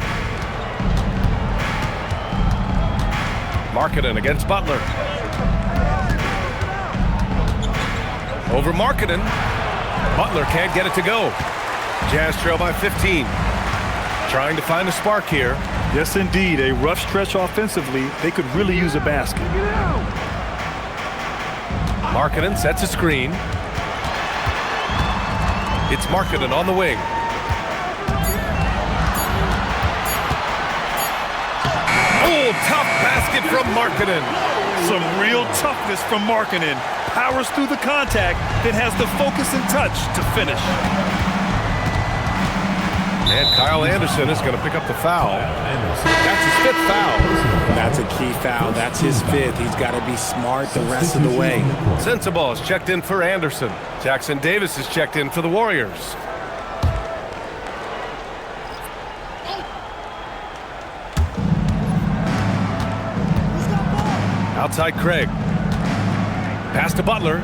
Markkanen against Butler. Over Markkanen. Butler can't get it to go. Jazz trail by 15. Trying to find a spark here. Yes, indeed. A rough stretch offensively. They could really use a basket. Markkanen sets a screen. It's Markkanen on the wing. Oh, tough basket from Markkanen. Some real toughness from Markkanen. Powers through the contact, then has the focus and touch to finish. And Kyle Anderson is going to pick up the foul. That's his 5th foul. That's a key foul. That's his 5th. He's got to be smart the rest of the way. Sensabaugh is checked in for Anderson. Jackson Davis is checked in for the Warriors. Outside Craig. Pass to Butler.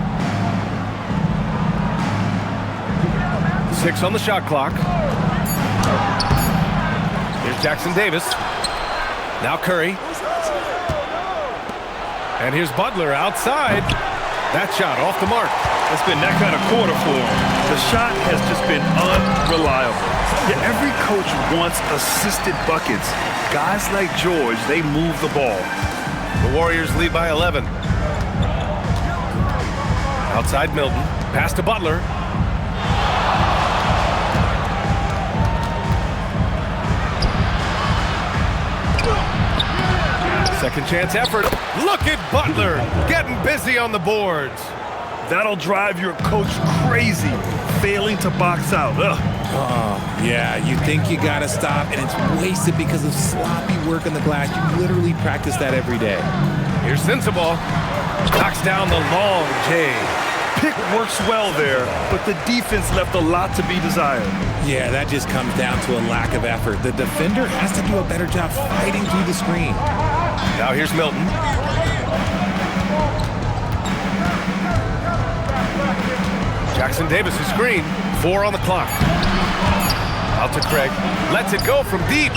6 on the shot clock. Here's Jackson Davis. Now Curry. And here's Butler outside. That shot off the mark. It's been that kind of quarter for him. The shot has just been unreliable. Yeah, every coach wants assisted buckets. Guys like George, they move the ball. The Warriors lead by 11. Outside Milton. Pass to Butler. Second chance effort. Look at Butler getting busy on the boards. That'll drive your coach crazy, failing to box out. Ugh. Oh, yeah, you think you got to stop, and it's wasted because of sloppy work on the glass. You literally practice that every day. Here's Sensabaugh. Knocks down the long J. Pick works well there, but the defense left a lot to be desired. Yeah, that just comes down to a lack of effort. The defender has to do a better job fighting through the screen. Now here's Milton. Jackson Davis' screen. 4 on the clock. Out to Craig. Lets it go from deep.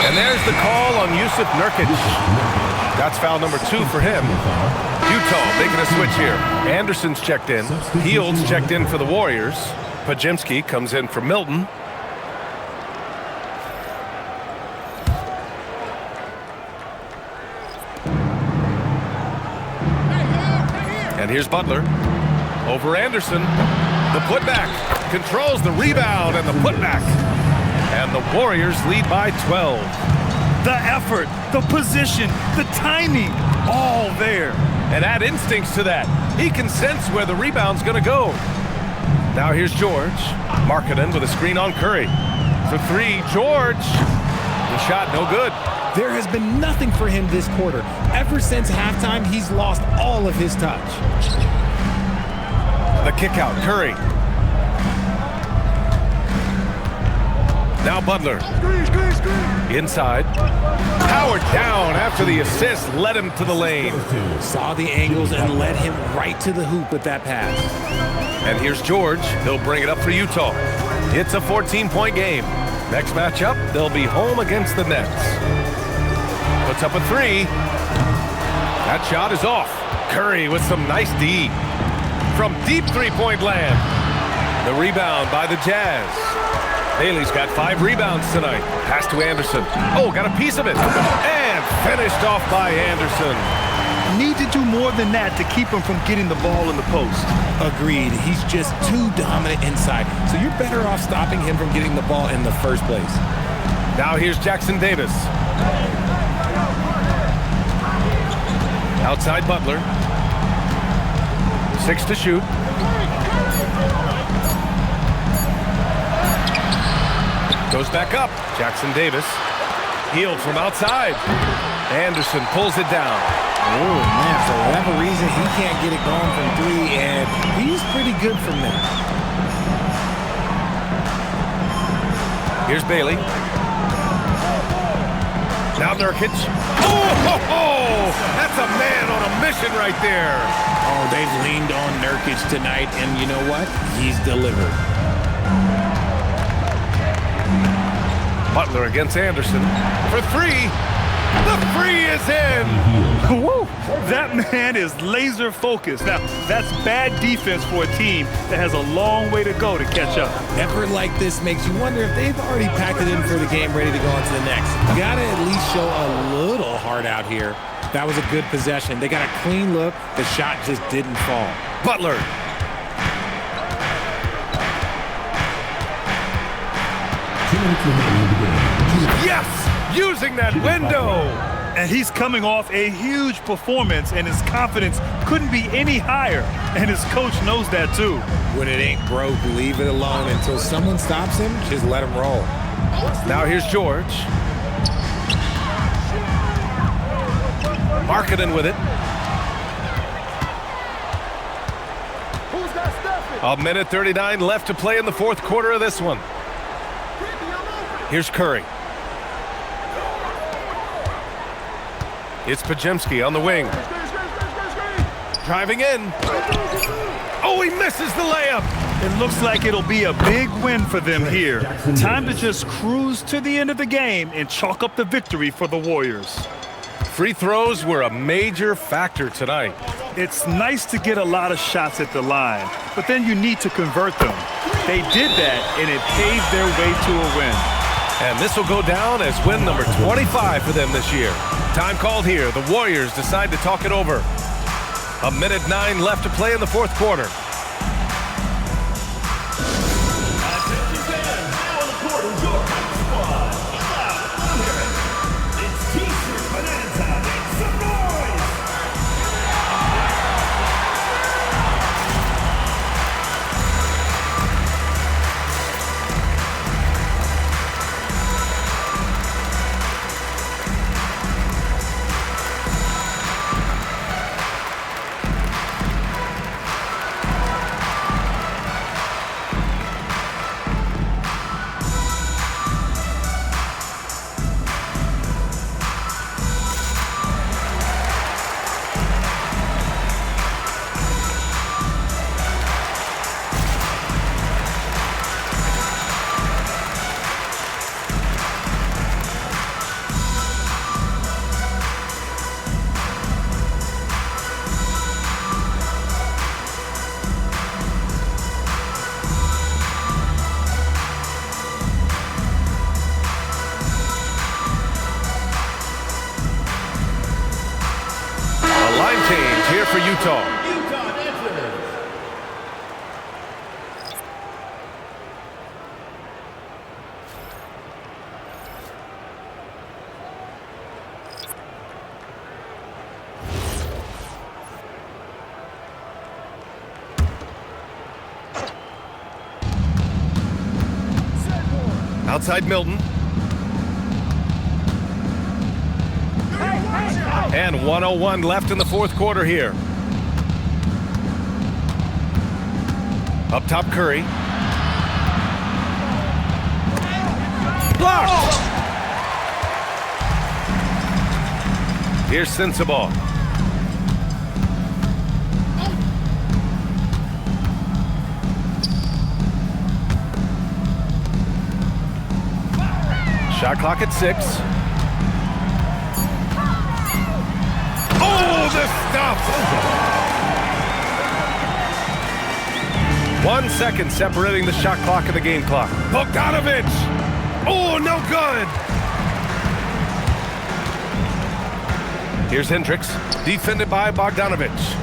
And there's the call on Yusuf Nurkic. That's foul number 2 for him. Utah making a switch here. Anderson's checked in. Heald's checked in for the Warriors. Pajemski comes in for Milton. And here's Butler. Over Anderson. The putback. Controls the rebound and the putback. And the Warriors lead by 12. The effort, the position, the timing, all there. And add instincts to that. He can sense where the rebound's going to go. Now here's George. Markkanen with a screen on Curry. For 3, George. The shot no good. There has been nothing for him this quarter. Ever since halftime, he's lost all of his touch. The kick out, Curry. Now Butler. Inside. Powered down after the assist led him to the lane. Saw the angles and led him right to the hoop with that pass. And here's George. He'll bring it up for Utah. It's a 14-point game. Next matchup, they'll be home against the Nets. Puts up a 3. That shot is off. Curry with some nice D. From deep three-point land. The rebound by the Jazz. Bailey's got 5 rebounds tonight. Pass to Anderson. Oh, got a piece of it. And finished off by Anderson. Need to do more than that to keep him from getting the ball in the post. Agreed. He's just too dominant inside. So you're better off stopping him from getting the ball in the first place. Now here's Jackson Davis. Outside Butler. 6 to shoot. Goes back up. Jackson Davis. Healed from outside. Anderson pulls it down. Oh, man, for whatever reason, he can't get it going from 3, and he's pretty good from there. Here's Bailey. Now Nurkic. Oh, that's a man on a mission right there. Oh, they've leaned on Nurkic tonight, and you know what? He's delivered. Butler against Anderson for 3. The 3 is in. Woo! That man is laser focused. Now, that's bad defense for a team that has a long way to go to catch up. Effort like this makes you wonder if they've already packed it in for the game, ready to go on to the next. You got to at least show a little heart out here. That was a good possession. They got a clean look. The shot just didn't fall. Butler. Yes! Using that window! And he's coming off a huge performance, and his confidence couldn't be any higher. And his coach knows that, too. When it ain't broke, leave it alone. Until someone stops him, just let him roll. Now here's George. Markkanen with it. A minute 39 left to play in the fourth quarter of this one. Here's Curry. It's Pajemski on the wing. Driving in. Oh, he misses the layup. It looks like it'll be a big win for them here. Time to just cruise to the end of the game and chalk up the victory for the Warriors. Free throws were a major factor tonight. It's nice to get a lot of shots at the line, but then you need to convert them. They did that, and it paved their way to a win. And this will go down as win number 25 for them this year. Time called here. The Warriors decide to talk it over. 1:09 left to play in the fourth quarter. Change here for Utah. Outside Milton. And 1:01 left in the fourth quarter here. Up top, Curry. Blocked! Here's Sensabaugh. Shot clock at 6. Oh, the stop! 1 second separating the shot clock and the game clock. Bogdanovich! Oh, no good! Here's Hendricks, defended by Bogdanovich.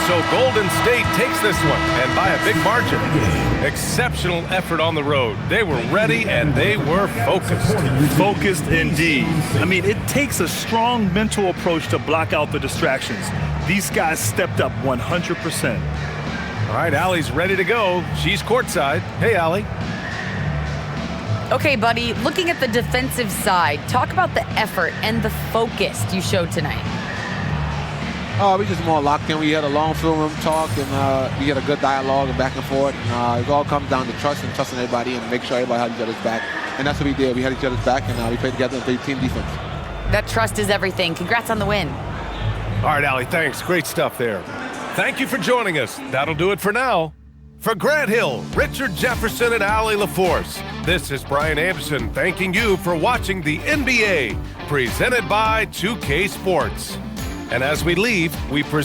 So Golden State takes this one, and by a big margin. Exceptional effort on the road. They were ready, and they were focused. Focused indeed. I mean, it takes a strong mental approach to block out the distractions. These guys stepped up 100%. All right, Allie's ready to go. She's courtside. Hey, Allie. Okay, buddy, looking at the defensive side, talk about the effort and the focus you showed tonight. We just more locked in. We had a long film room talk, and we had a good dialogue and back and forth. And it all comes down to trust and trusting everybody and make sure everybody had each other's back. And that's what we did. We had each other's back, and we played together and played team defense. That trust is everything. Congrats on the win. All right, Allie, thanks. Great stuff there. Thank you for joining us. That'll do it for now. For Grant Hill, Richard Jefferson, and Allie LaForce, this is Brian Anderson thanking you for watching the NBA, presented by 2K Sports. And as we leave, we present.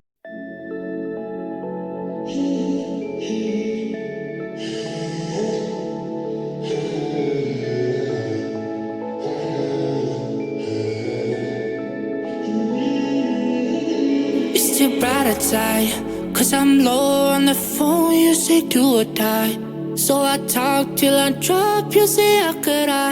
It's too bright outside, 'cause I'm low on the phone. You say do or die, so I talk till I drop. You say how could I?